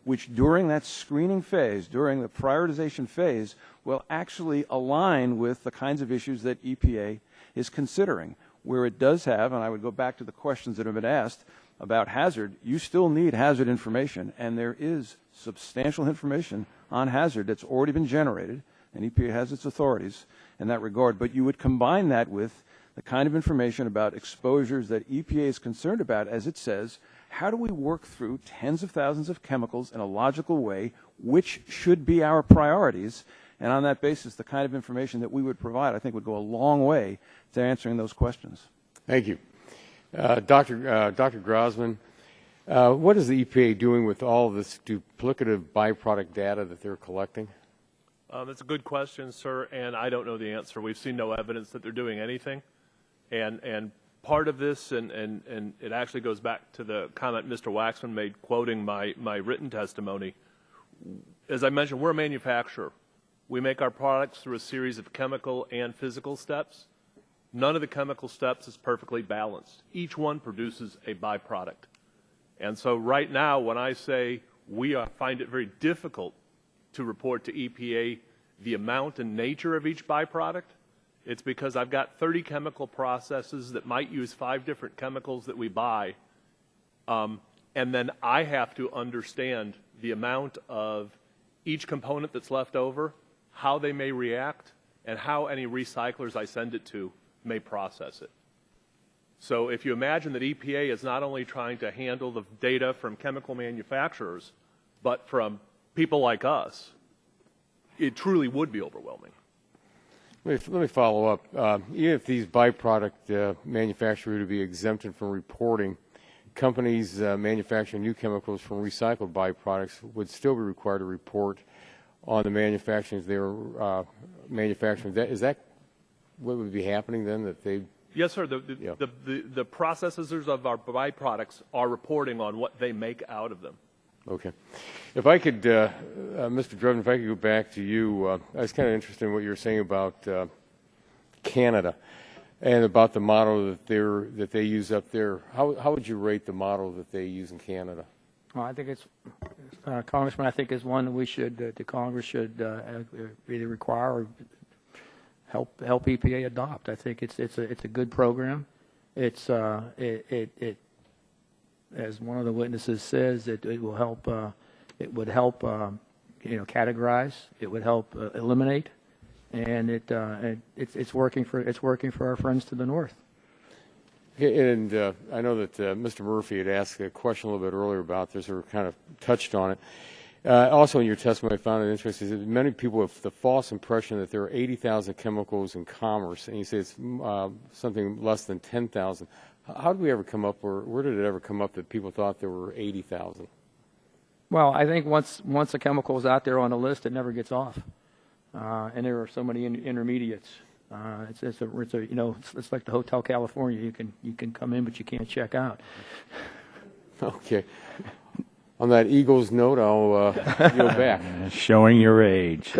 which during that screening phase, during the prioritization phase, will actually align with the kinds of issues that EPA is considering. Where it does have, and I would go back to the questions that have been asked about hazard, you still need hazard information, and there is substantial information on hazard that's already been generated, and EPA has its authorities in that regard. But you would combine that with the kind of information about exposures that EPA is concerned about, as it says, how do we work through tens of thousands of chemicals in a logical way, which should be our priorities, and on that basis, the kind of information that we would provide, I think, would go a long way to answering those questions. Thank you. Dr. Grossman, what is the EPA doing with all of this duplicative byproduct data that they're collecting? That's a good question, sir, and I don't know the answer. We've seen no evidence that they're doing anything. And part of this, and it actually goes back to the comment Mr. Waxman made quoting my written testimony. As I mentioned, we're a manufacturer. We make our products through a series of chemical and physical steps. None of the chemical steps is perfectly balanced. Each one produces a byproduct. And so right now, when I say we find it very difficult to report to EPA the amount and nature of each byproduct, it's because I've got 30 chemical processes that might use 5 different chemicals that we buy, and then I have to understand the amount of each component that's left over, how they may react, and how any recyclers I send it to may process it. So if you imagine that EPA is not only trying to handle the data from chemical manufacturers, but from people like us, it truly would be overwhelming. Let me follow up. Even if these byproduct manufacturers were to be exempted from reporting, companies manufacturing new chemicals from recycled byproducts would still be required to report on the manufacturing they were manufacturing. Is that what would be happening then? That they? Yes, sir. The processors of our byproducts are reporting on what they make out of them. Okay. If I could, Mr. Drevin, if I could go back to you, I was kind of interested in what you were saying about Canada and about the model that they use up there. How would you rate the model that they use in Canada? Well, I think it's Congressman. I think is one that we should, the Congress should either require or help EPA adopt. I think it's a good program. It's it as one of the witnesses says, it will help. It would help categorize. It would help eliminate, and it's working for our friends to the north. And I know that Mr. Murphy had asked a question a little bit earlier about this, or kind of touched on it. Also in your testimony, I found it interesting that many people have the false impression that there are 80,000 chemicals in commerce, and you say it's something less than 10,000. How did we ever come up, or where did it ever come up that people thought there were 80,000? Well, I think once a chemical is out there on a list, it never gets off, and there are so many intermediates. It's like the Hotel California. You can come in, but you can't check out. Okay. on that Eagles note, I'll yield back. Showing your age.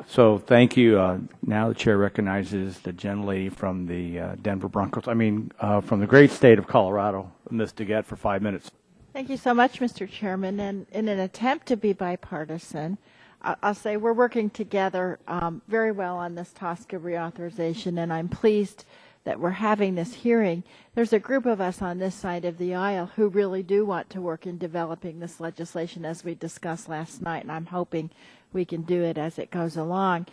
So thank you. Now the chair recognizes the gentlelady from the Denver Broncos, from the great state of Colorado, Ms. DeGette, for 5 minutes. Thank you so much, Mr. Chairman. And in an attempt to be bipartisan, I'll say we're working together very well on this TSCA reauthorization, and I'm pleased that we're having this hearing. There's a group of us on this side of the aisle who really do want to work in developing this legislation, as we discussed last night, and I'm hoping we can do it as it goes along.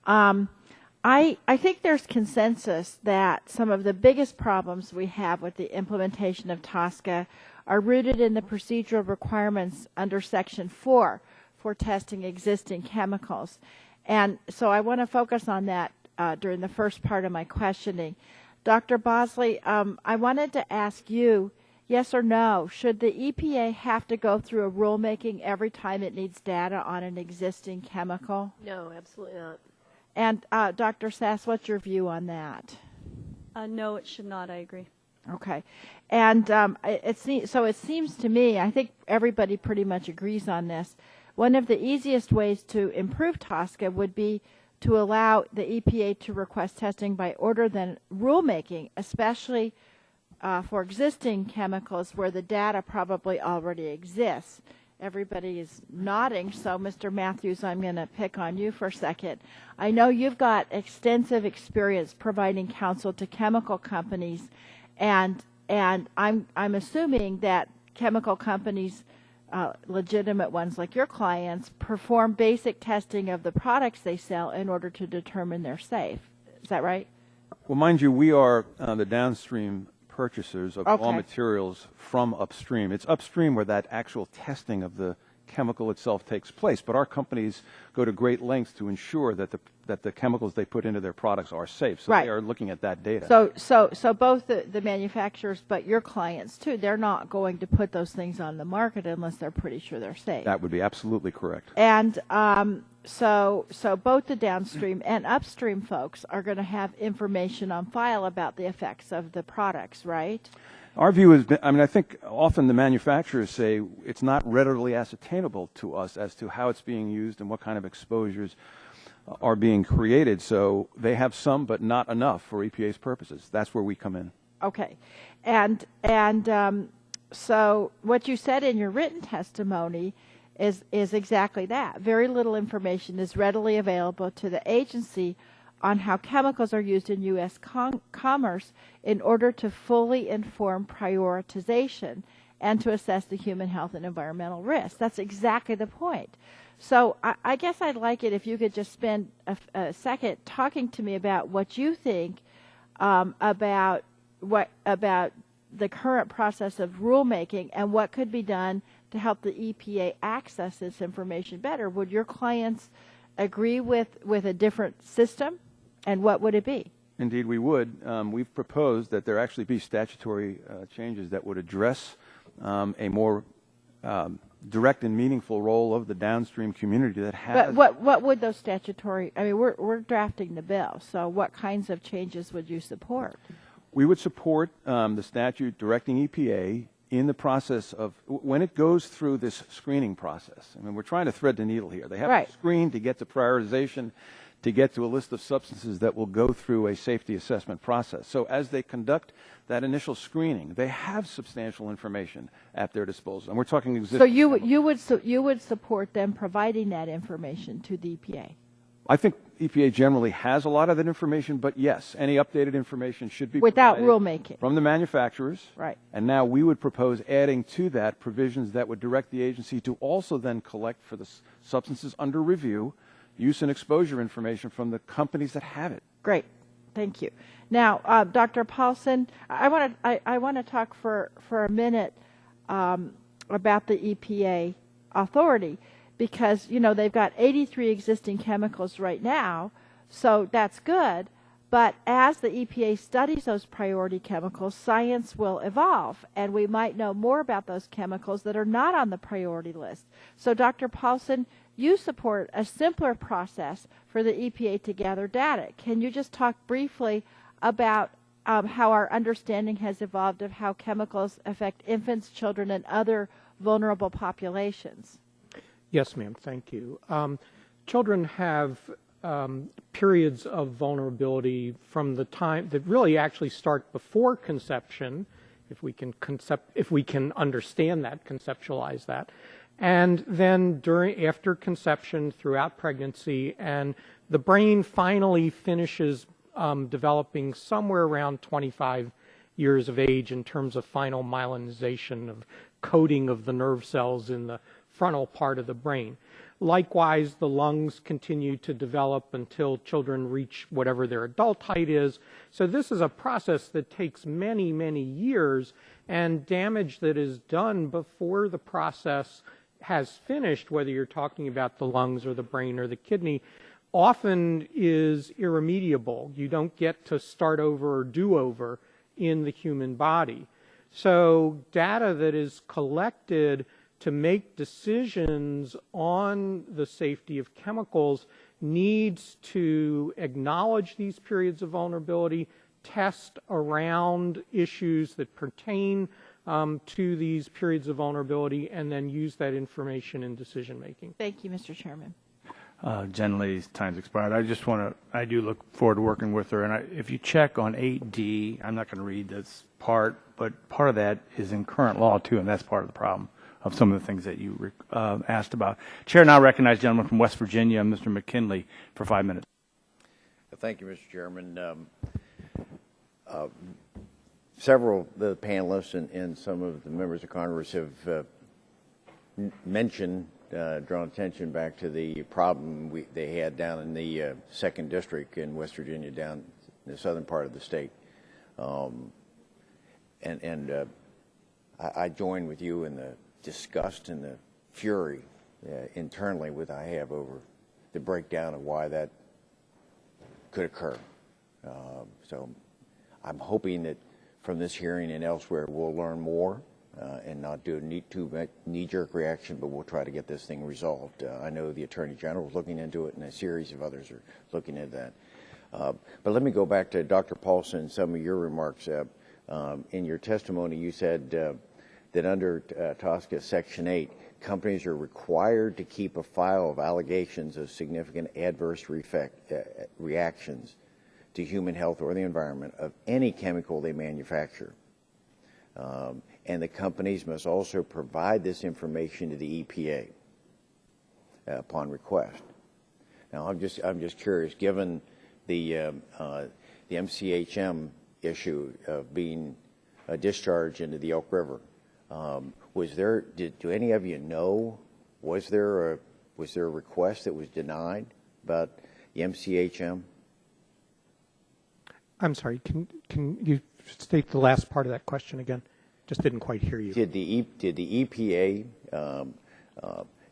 I think there's consensus that some of the biggest problems we have with the implementation of TSCA are rooted in the procedural requirements under Section 4 for testing existing chemicals. And so I want to focus on that during the first part of my questioning. Dr. Bosley, I wanted to ask you, yes or no, should the EPA have to go through a rulemaking every time it needs data on an existing chemical? No, absolutely not. And Dr. Sass, what's your view on that? No, it should not. I agree. Okay. And it seems to me, I think everybody pretty much agrees on this, one of the easiest ways to improve TSCA would be to allow the EPA to request testing by order than rulemaking, especially for existing chemicals where the data probably already exists. Everybody is nodding, so Mr. Matthews, I'm going to pick on you for a second. I know you've got extensive experience providing counsel to chemical companies, and I'm assuming that chemical companies, legitimate ones like your clients, perform basic testing of the products they sell in order to determine they're safe. Is that right? Well, mind you, we are the downstream purchasers of raw materials from upstream. It's upstream where that actual testing of the chemical itself takes place, but our companies go to great lengths to ensure that the chemicals they put into their products are safe. So they are looking at that data. So both the manufacturers, but your clients too, they're not going to put those things on the market unless they're pretty sure they're safe. That would be absolutely correct. And so both the downstream and upstream folks are going to have information on file about the effects of the products, right? Our view has been, I think often the manufacturers say it's not readily ascertainable to us as to how it's being used and what kind of exposures are being created. So they have some, but not enough for EPA's purposes. That's where we come in. Okay. And so what you said in your written testimony is exactly that. Very little information is readily available to the agency on how chemicals are used in U.S. commerce in order to fully inform prioritization and to assess the human health and environmental risks. That's exactly the point. So I guess I'd like it if you could just spend a second talking to me about what you think about the current process of rulemaking and what could be done to help the EPA access this information better. Would your clients agree with a different system? And what would it be? Indeed, we would. We've proposed that there actually be statutory changes that would address a more direct and meaningful role of the downstream community that has. But what would those statutory? I mean, we're drafting the bill, so what kinds of changes would you support? We would support the statute directing EPA in the process of when it goes through this screening process. I mean, we're trying to thread the needle here. They have to screen to get to prioritization, to get to a list of substances that will go through a safety assessment process. So as they conduct that initial screening, they have substantial information at their disposal. And we're talking existing. So you would support them providing that information to the EPA? I think EPA generally has a lot of that information, but yes, any updated information should be without provided rulemaking from the manufacturers. Right. And now we would propose adding to that provisions that would direct the agency to also then collect for the substances under review use and exposure information from the companies that have it. Great. Thank you. Now, Dr. Paulson, I want to talk for a minute about the EPA authority because, you know, they've got 83 existing chemicals right now, so that's good. But as the EPA studies those priority chemicals, science will evolve, and we might know more about those chemicals that are not on the priority list. So, Dr. Paulson, you support a simpler process for the EPA to gather data. Can you just talk briefly about how our understanding has evolved of how chemicals affect infants, children, and other vulnerable populations? Yes, ma'am. Thank you. Children have periods of vulnerability from the time that really actually start before conception, if we can understand that, conceptualize that, and then after conception, throughout pregnancy, and the brain finally finishes developing somewhere around 25 years of age in terms of final myelinization of coating of the nerve cells in the frontal part of the brain. Likewise, the lungs continue to develop until children reach whatever their adult height is. So this is a process that takes many, many years, and damage that is done before the process has finished, whether you're talking about the lungs or the brain or the kidney, often is irremediable. You don't get to start over or do over in the human body. So data that is collected to make decisions on the safety of chemicals needs to acknowledge these periods of vulnerability, test around issues that pertain to these periods of vulnerability, and then use that information in decision making. Thank you, Mr. Chairman. Genlady's time's expired. I do look forward to working with her. And if you check on 8D, I'm not going to read this part, but part of that is in current law too, and that's part of the problem of some of the things that you asked about. Chair now recognizes the gentleman from West Virginia, Mr. McKinley, for 5 minutes. Thank you, Mr. Chairman. Several of the panelists and some of the members of Congress have mentioned, drawn attention back to the problem they had down in the 2nd District in West Virginia, down in the southern part of the state. I join with you in the disgust and the fury internally I have over the breakdown of why that could occur. So I'm hoping that from this hearing and elsewhere we'll learn more and not do a knee-jerk reaction, but we'll try to get this thing resolved. I know the Attorney General is looking into it, and a series of others are looking at that. But let me go back to Dr. Paulson, some of your remarks. In your testimony, you said that under TSCA Section 8, companies are required to keep a file of allegations of significant adverse reactions to human health or the environment of any chemical they manufacture. And the companies must also provide this information to the EPA upon request. Now, I'm just curious, given the MCHM issue of being discharged into the Elk River, do any of you know, was there a request that was denied about the MCHM? I'm sorry, can you state the last part of that question again? Just didn't quite hear you. Did the EPA,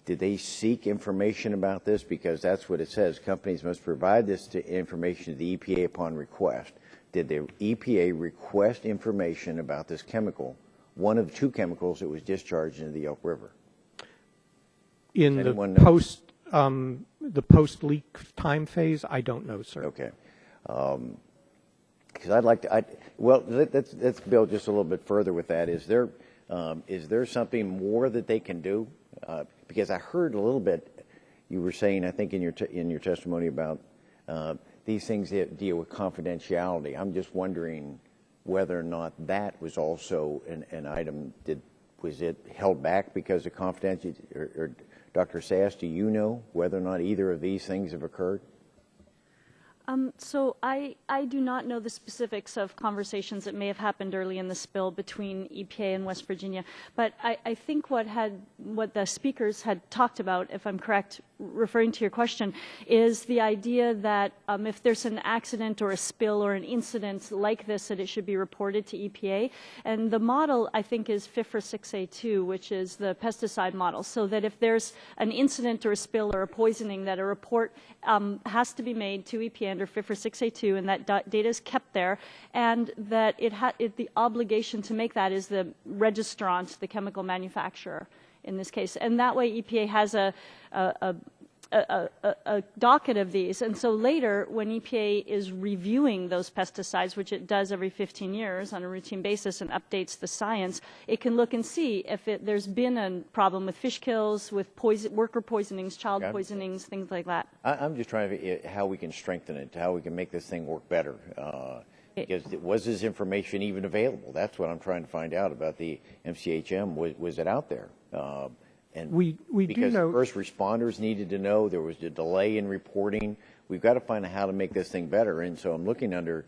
did they seek information about this? Because that's what it says. Companies must provide this information to the EPA upon request. Did the EPA request information about this chemical, one of the 2 chemicals that was discharged into the Elk River? In the post-leak time phase, I don't know, sir. Okay. Because I'd like to, let's build just a little bit further with that. Is there something more that they can do? Because I heard a little bit, you were saying, I think in your testimony about these things that deal with confidentiality. I'm just wondering whether or not that was also an item. Was it held back because of confidentiality? Or Dr. Sass, do you know whether or not either of these things have occurred? So I do not know the specifics of conversations that may have happened early in the spill between EPA and West Virginia, but I think what the speakers had talked about, if I'm correct, referring to your question, is the idea that if there's an accident or a spill or an incident like this, that it should be reported to EPA. And the model, I think, is FIFRA 6A2, which is the pesticide model, so that if there's an incident or a spill or a poisoning, that a report has to be made to EPA under FIFRA 6A2, and that data is kept there, and that the obligation to make that is the registrant, the chemical manufacturer in this case. And that way EPA has a docket of these. And so later, when EPA is reviewing those pesticides, which it does every 15 years on a routine basis and updates the science, it can look and see if there's been a problem with fish kills, with worker poisonings, child poisonings, things like that. I'm just trying to how we can strengthen it, how we can make this thing work better. Because was this information even available? That's what I'm trying to find out about the MCHM. Was it out there? And we because do know first responders needed to know, there was a delay in reporting. We've got to find out how to make this thing better. And so I'm looking under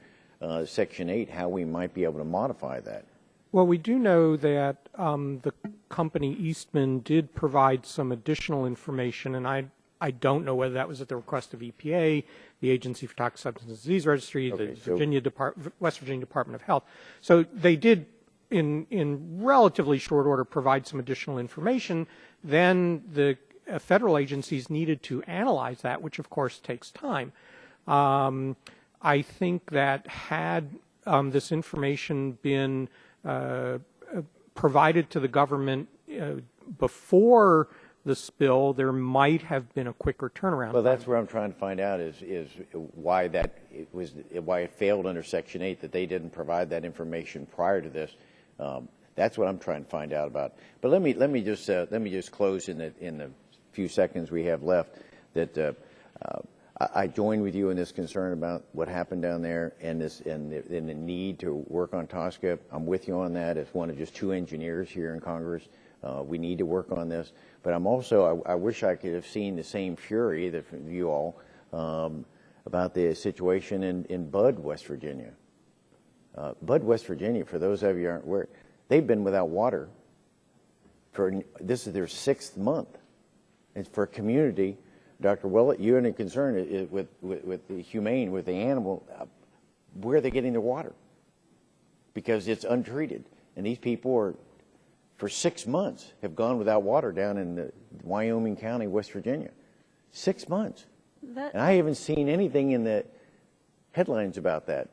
Section 8 how we might be able to modify that. Well, we do know that the company Eastman did provide some additional information, and I don't know whether that was at the request of EPA, the Agency for Toxic Substances Disease Registry, the West Virginia Department of Health. So they did, in relatively short order, provide some additional information. Then the federal agencies needed to analyze that, which of course takes time. I think that had this information been provided to the government before the spill, there might have been a quicker turnaround. Well, that's where I'm trying to find out is why why it failed under Section 8, that they didn't provide that information prior to this. That's what I'm trying to find out about. But let me just close in the few seconds we have left that I join with you in this concern about what happened down there and the need to work on TSCA. I'm with you on that as one of just 2 engineers here in Congress. We need to work on this. But I'm also, I wish I could have seen the same fury that you all about the situation in Budd, West Virginia. Budd, West Virginia, for those of you who aren't aware, they've been without water this is their 6th month. It's for a community. Dr. Willett, you're in a concern with the humane, with the animal. Where are they getting their water? Because it's untreated. And these people are, for 6 months, have gone without water down in Wyoming County, West Virginia. 6 months. And I haven't seen anything in the headlines about that.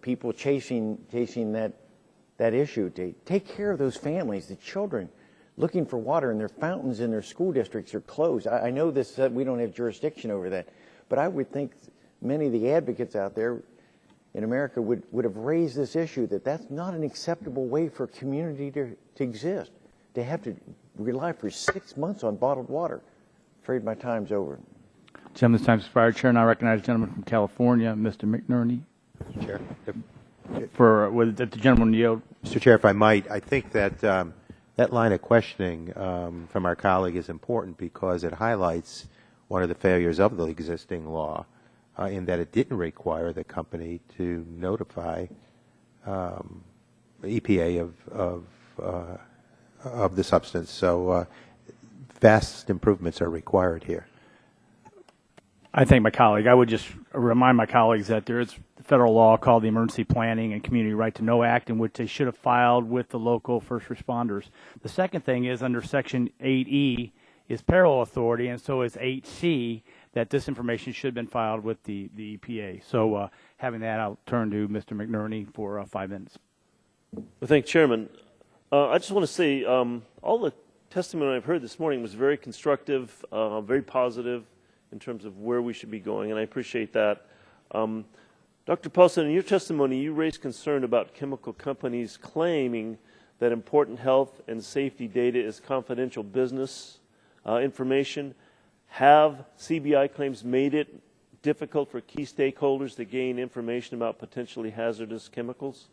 People chasing that issue to take care of those families, the children, looking for water, and their fountains in their school districts are closed. I know this we don't have jurisdiction over that, but I would think many of the advocates out there in America would have raised this issue that that's not an acceptable way for a community to exist, to have to rely for 6 months on bottled water. Afraid my time's over. Gentleman's time expired. Chair, now recognize the gentleman from California, Mr. McNerney. Chair. Would the gentleman yield? Mr. Chair, if I might, I think that that line of questioning from our colleague is important because it highlights one of the failures of the existing law in that it didn't require the company to notify EPA of the substance. So vast improvements are required here. I thank my colleague. I would just remind my colleagues that there is a federal law called the Emergency Planning and Community Right to Know Act, in which they should have filed with the local first responders. The second thing is under Section 8E is peril authority, and so is 8C, that this information should have been filed with the EPA. So having that, I'll turn to Mr. McNerney for 5 minutes. Well, thank you, Chairman. I just want to say all the testimony I've heard this morning was very constructive, very positive in terms of where we should be going, and I appreciate that. Dr. Paulson, in your testimony, you raised concern about chemical companies claiming that important health and safety data is confidential business information. Have CBI claims made it difficult for key stakeholders to gain information about potentially hazardous chemicals?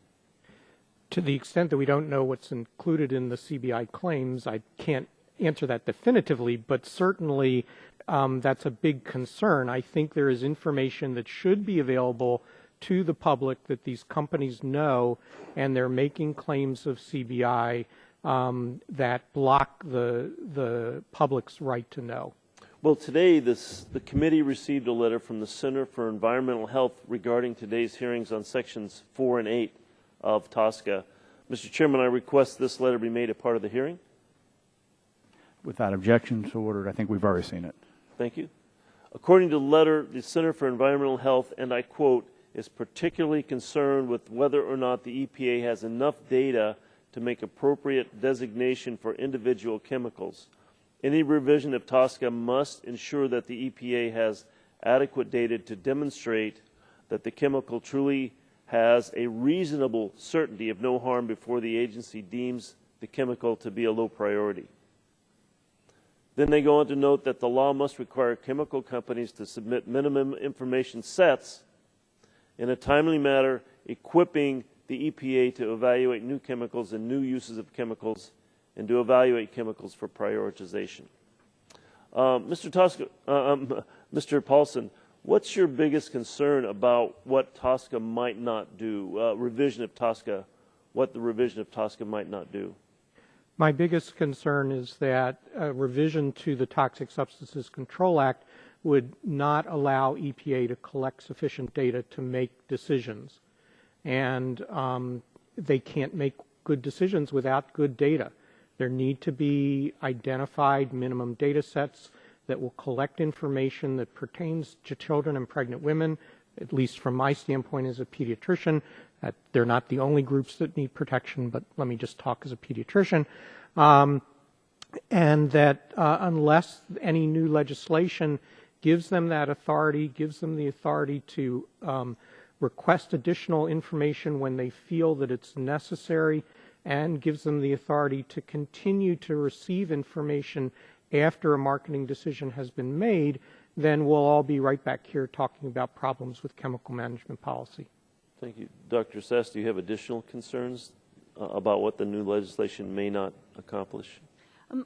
To the extent that we don't know what's included in the CBI claims, I can't answer that definitively, but certainly that's a big concern. I think there is information that should be available to the public that these companies know, and they're making claims of CBI that block the public's right to know. Well, today the committee received a letter from the Center for Environmental Health regarding today's hearings on Sections 4 and 8 of TSCA. Mr. Chairman, I request this letter be made a part of the hearing. Without objection, so ordered. I think we've already seen it. Thank you. According to the letter, the Center for Environmental Health, and I quote, is particularly concerned with whether or not the EPA has enough data to make appropriate designation for individual chemicals. Any revision of TSCA must ensure that the EPA has adequate data to demonstrate that the chemical truly has a reasonable certainty of no harm before the agency deems the chemical to be a low priority. Then they go on to note that the law must require chemical companies to submit minimum information sets in a timely manner, equipping the EPA to evaluate new chemicals and new uses of chemicals and to evaluate chemicals for prioritization. Mr. Paulson, what's your biggest concern about what TSCA might not do, revision of TSCA, what the revision of TSCA might not do? My biggest concern is that a revision to the Toxic Substances Control Act would not allow EPA to collect sufficient data to make decisions. And they can't make good decisions without good data. There need to be identified minimum data sets that will collect information that pertains to children and pregnant women, at least from my standpoint as a pediatrician. They're not the only groups that need protection, but let me just talk as a pediatrician. And that unless any new legislation gives them that authority, gives them the authority to request additional information when they feel that it's necessary, and gives them the authority to continue to receive information after a marketing decision has been made, then we'll all be right back here talking about problems with chemical management policy. Thank you. Dr. Sess, do you have additional concerns about what the new legislation may not accomplish?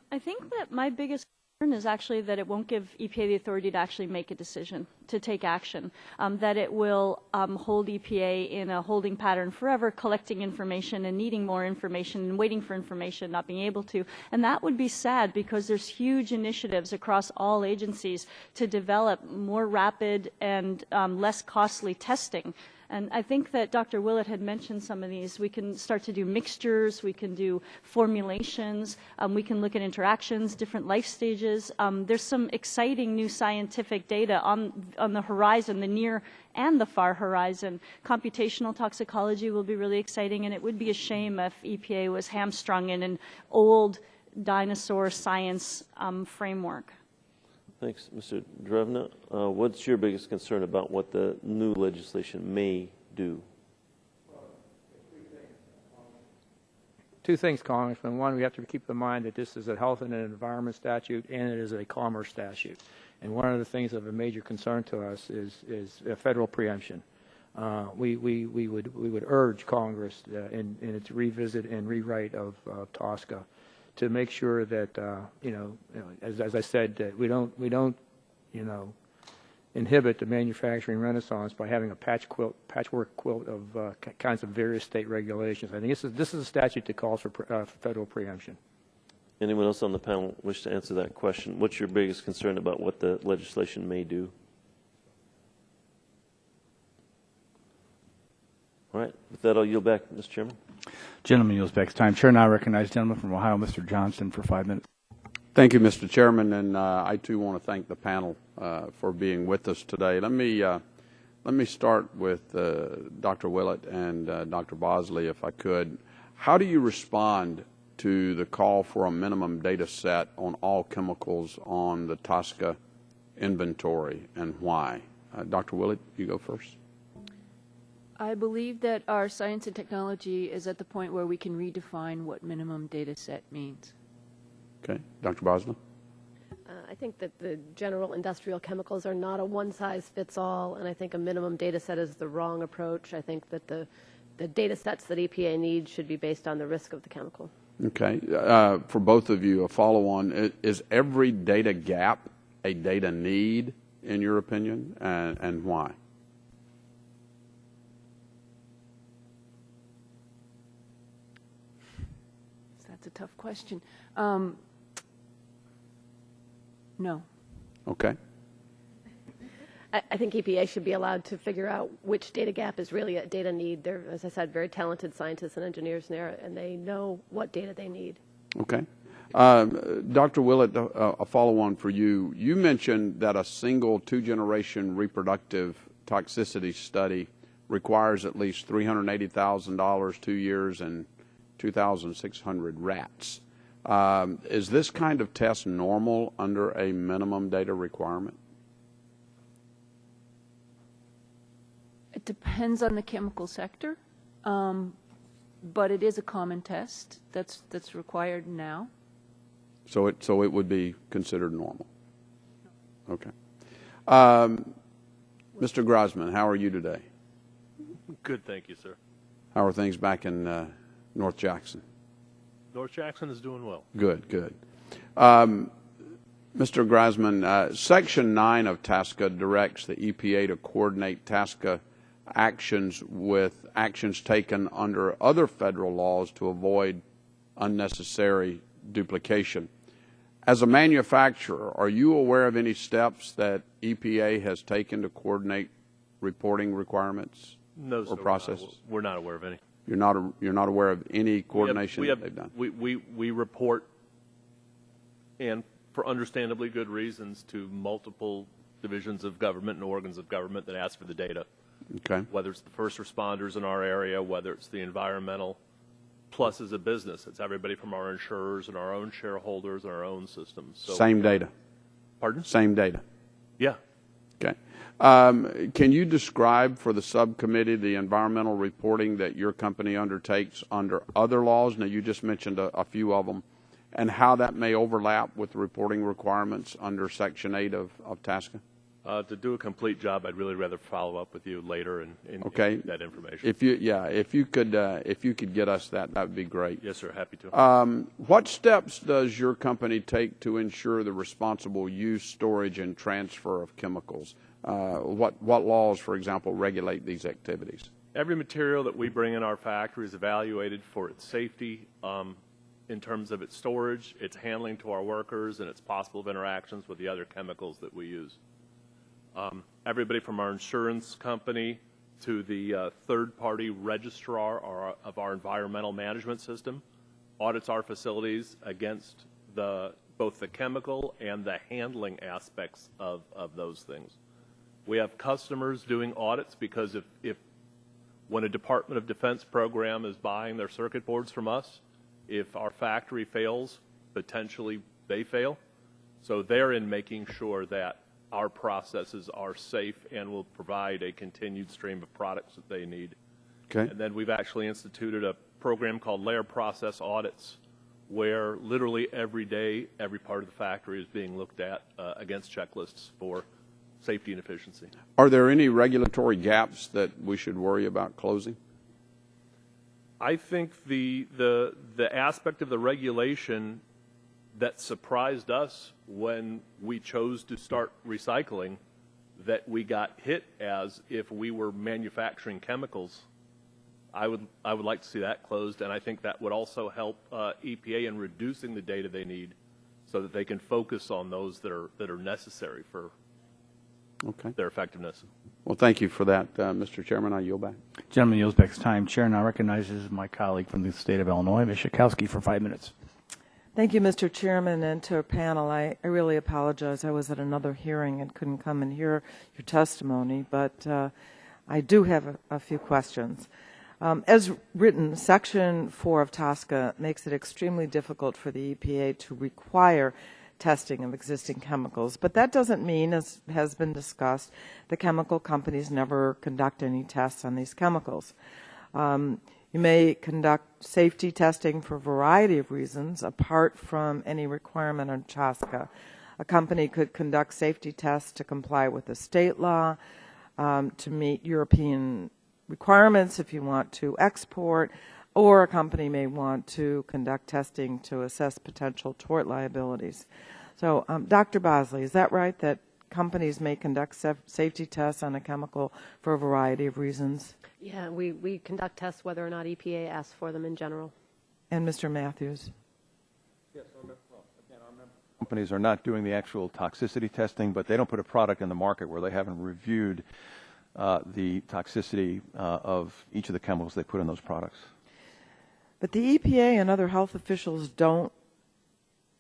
I think that my biggest concern is actually that it won't give EPA the authority to actually make a decision, to take action, that it will hold EPA in a holding pattern forever, collecting information and needing more information and waiting for information, not being able to. And that would be sad because there's huge initiatives across all agencies to develop more rapid and less costly testing. And I think that Dr. Willett had mentioned some of these. We can start to do mixtures, we can do formulations, we can look at interactions, different life stages. There's some exciting new scientific data on the horizon, the near and the far horizon. Computational toxicology will be really exciting, and it would be a shame if EPA was hamstrung in an old dinosaur science framework. Thanks, Mr. Drevna. What's your biggest concern about what the new legislation may do? Two things, Congressman. One, we have to keep in mind that this is a health and an environment statute, and it is a commerce statute. And one of the things of a major concern to us is federal preemption. We would urge Congress in its revisit and rewrite of TSCA to make sure that as I said, that we don't inhibit the manufacturing renaissance by having a patchwork quilt of kinds of various state regulations. I think this is a statute that calls for federal preemption. Anyone else on the panel wish to answer that question? What's your biggest concern about what the legislation may do? All right. With that, I'll yield back, Mr. Chairman. Gentleman yields back his time. Chair now recognizes gentleman from Ohio, Mr. Johnston, for 5 minutes. Thank you, Mr. Chairman, and I too want to thank the panel for being with us today. Let me start with Dr. Willett and Dr. Bosley, if I could. How do you respond to the call for a minimum data set on all chemicals on the TSCA inventory, and why? Dr. Willett, you go first. I believe that our science and technology is at the point where we can redefine what minimum data set means. Okay. Dr. Bosley? I think that the general industrial chemicals are not a one-size-fits-all, and I think a minimum data set is the wrong approach. I think that the data sets that EPA needs should be based on the risk of the chemical. Okay. For both of you, a follow-on. Is every data gap a data need, in your opinion, and why? That's a tough question. No. Okay. I think EPA should be allowed to figure out which data gap is really a data need. They're, as I said, very talented scientists and engineers in there, and they know what data they need. Okay. Dr. Willett, a follow-on for you. You mentioned that a single two-generation reproductive toxicity study requires at least $380,000, 2 years, and 2,600 rats. Is this kind of test normal under a minimum data requirement? It depends on the chemical sector, but it is a common test that's required now. So it would be considered normal. Okay. Mr. Grossman, how are you today? Good, thank you, sir. How are things back in North Jackson? North Jackson is doing well. Good, good. Mr. Grossman, Section 9 of TSCA directs the EPA to coordinate TSCA actions with actions taken under other federal laws to avoid unnecessary duplication. As a manufacturer, are you aware of any steps that EPA has taken to coordinate reporting requirements No, sir, or processes? we're not aware of any. You're not aware of any coordination that they've done? We report, and for understandably good reasons, to multiple divisions of government and organs of government that ask for the data. Okay. Whether it's the first responders in our area, whether it's the environmental, plus as a business, it's everybody from our insurers and our own shareholders and our own systems. So, Same data? Pardon? Same data? Yeah. Okay. Can you describe for the subcommittee the environmental reporting that your company undertakes under other laws? Now, you just mentioned a few of them, and how that may overlap with the reporting requirements under Section 8 of TSCA? To do a complete job, I'd really rather follow up with you later and okay. get that information. If you could get us that would be great. Yes, sir. Happy to. What steps does your company take to ensure the responsible use, storage, and transfer of chemicals? What laws, for example, regulate these activities? Every material that we bring in our factory is evaluated for its safety in terms of its storage, its handling to our workers, and its possible interactions with the other chemicals that we use. Everybody from our insurance company to the third-party registrar of our environmental management system audits our facilities against both the chemical and the handling aspects of those things. We have customers doing audits because when a Department of Defense program is buying their circuit boards from us, if our factory fails, potentially they fail. So they're in making sure that our processes are safe and will provide a continued stream of products that they need. Okay. And then we've actually instituted a program called layer process audits, where literally every day, every part of the factory is being looked at against checklists for safety and efficiency. Are there any regulatory gaps that we should worry about closing? I think the aspect of the regulation that surprised us when we chose to start recycling, that we got hit as if we were manufacturing chemicals. I would like to see that closed, and I think that would also help EPA in reducing the data they need, so that they can focus on those that are necessary for their effectiveness. Well, thank you for that, Mr. Chairman. I yield back. Gentleman yields back his time. Chair now recognizes my colleague from the state of Illinois, Ms. Schakowsky, for 5 minutes. Thank you, Mr. Chairman, and to our panel. I really apologize. I was at another hearing and couldn't come and hear your testimony, but I do have a few questions. As written, Section 4 of TSCA makes it extremely difficult for the EPA to require testing of existing chemicals, but that doesn't mean, as has been discussed, the chemical companies never conduct any tests on these chemicals. You may conduct safety testing for a variety of reasons apart from any requirement on TSCA. A company could conduct safety tests to comply with the state law, to meet European requirements if you want to export, or a company may want to conduct testing to assess potential tort liabilities. So, Dr. Bosley, is that right, that companies may conduct safety tests on a chemical for a variety of reasons? Yeah, we conduct tests whether or not EPA asks for them in general. And Mr. Matthews? Yes, companies are not doing the actual toxicity testing, but they don't put a product in the market where they haven't reviewed the toxicity of each of the chemicals they put in those products. But the EPA and other health officials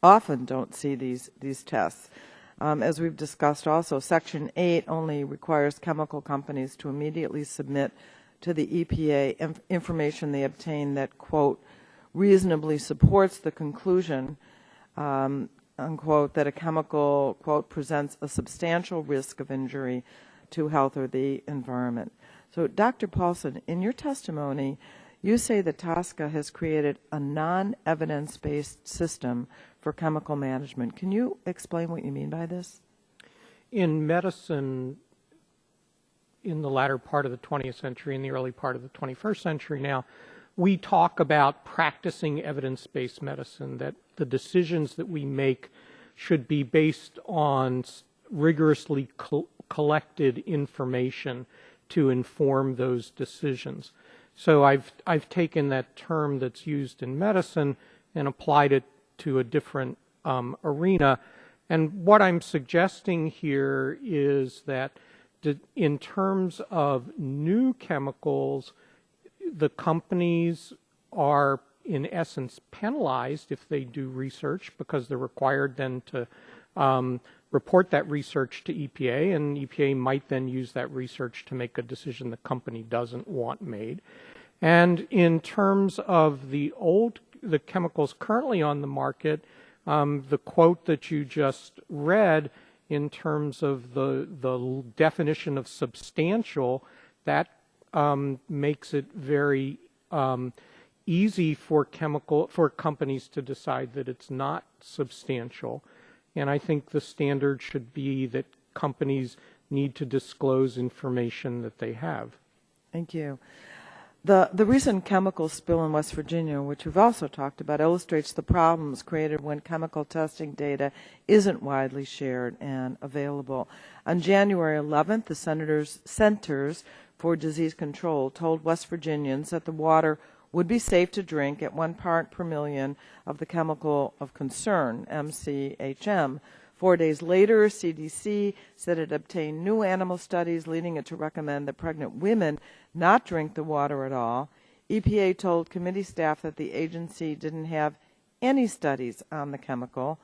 often don't see these tests. As we've discussed also, Section 8 only requires chemical companies to immediately submit to the EPA information they obtain that, quote, reasonably supports the conclusion, unquote, that a chemical, quote, presents a substantial risk of injury to health or the environment. So, Dr. Paulson, in your testimony, you say that TSCA has created a non-evidence-based system for chemical management. Can you explain what you mean by this? In medicine, in the latter part of the 20th century and the early part of the 21st century now, we talk about practicing evidence-based medicine, that the decisions that we make should be based on rigorously collected information to inform those decisions. So I've taken that term that's used in medicine and applied it to a different arena. And what I'm suggesting here is that in terms of new chemicals, the companies are in essence penalized if they do research, because they're required then to report that research to EPA, and EPA might then use that research to make a decision the company doesn't want made. And in terms of the chemicals currently on the market, the quote that you just read in terms of the definition of substantial, that makes it very easy for companies to decide that it's not substantial. And I think the standard should be that companies need to disclose information that they have. Thank you. The recent chemical spill in West Virginia, which we've also talked about, illustrates the problems created when chemical testing data isn't widely shared and available. On January 11th, the Centers for Disease Control told West Virginians that the water would be safe to drink at 1 part per million of the chemical of concern, MCHM. 4 days later, CDC said it obtained new animal studies, leading it to recommend that pregnant women not drink the water at all. EPA told committee staff that the agency didn't have any studies on the chemical.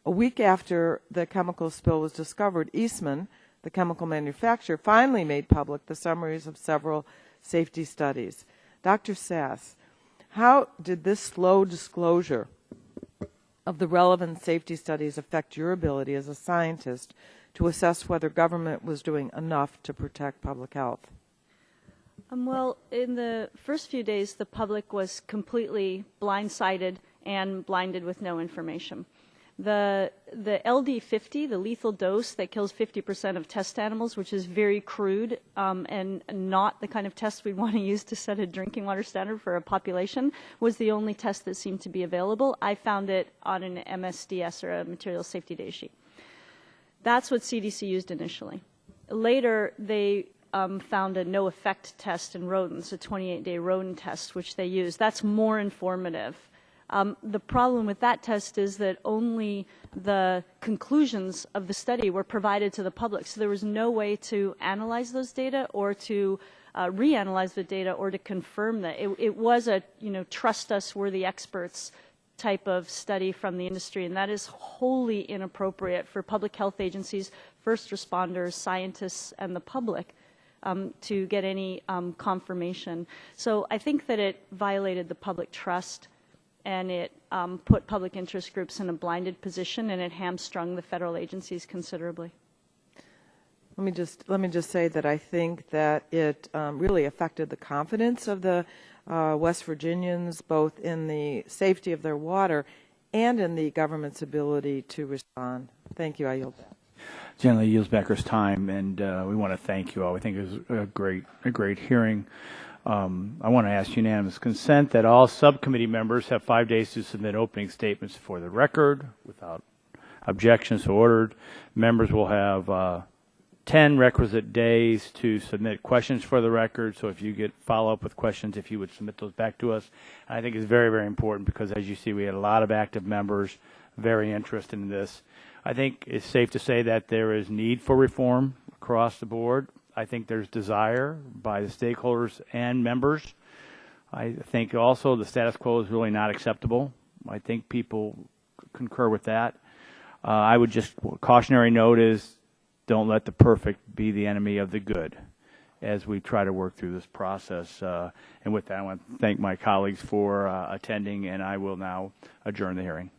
A week after the chemical spill was discovered, Eastman, the chemical manufacturer, finally made public the summaries of several safety studies. Dr. Sass, how did this slow disclosure of the relevant safety studies affect your ability as a scientist to assess whether government was doing enough to protect public health? Well, in the first few days, the public was completely blindsided and blinded with no information. The LD50, the lethal dose that kills 50% of test animals, which is very crude and not the kind of test we'd want to use to set a drinking water standard for a population, was the only test that seemed to be available. I found it on an MSDS, or a material safety data sheet. That's what CDC used initially. Later, they found a no-effect test in rodents, a 28-day rodent test, which they used. That's more informative. The problem with that test is that only the conclusions of the study were provided to the public, so there was no way to analyze those data or to reanalyze the data or to confirm that. It was a, trust us, we're the experts type of study from the industry, and that is wholly inappropriate for public health agencies, first responders, scientists, and the public to get any confirmation. So I think that it violated the public trust, and it put public interest groups in a blinded position, and it hamstrung the federal agencies considerably. Let me just say that I think that it really affected the confidence of the West Virginians, both in the safety of their water and in the government's ability to respond. Thank you. I yield back. Generally yields back our time, and we want to thank you all. We think it was a great hearing. I want to ask unanimous consent that all subcommittee members have 5 days to submit opening statements for the record without objections so ordered. Members will have 10 requisite days to submit questions for the record. So if you get follow-up with questions, if you would submit those back to us. I think it's very, very important because, as you see, we had a lot of active members very interested in this. I think it's safe to say that there is need for reform across the board. I think there's desire by the stakeholders and members. I think also the status quo is really not acceptable. I think people concur with that. I would just, cautionary note is, don't let the perfect be the enemy of the good. as we try to work through this process. And with that, I want to thank my colleagues for attending, and I will now adjourn the hearing.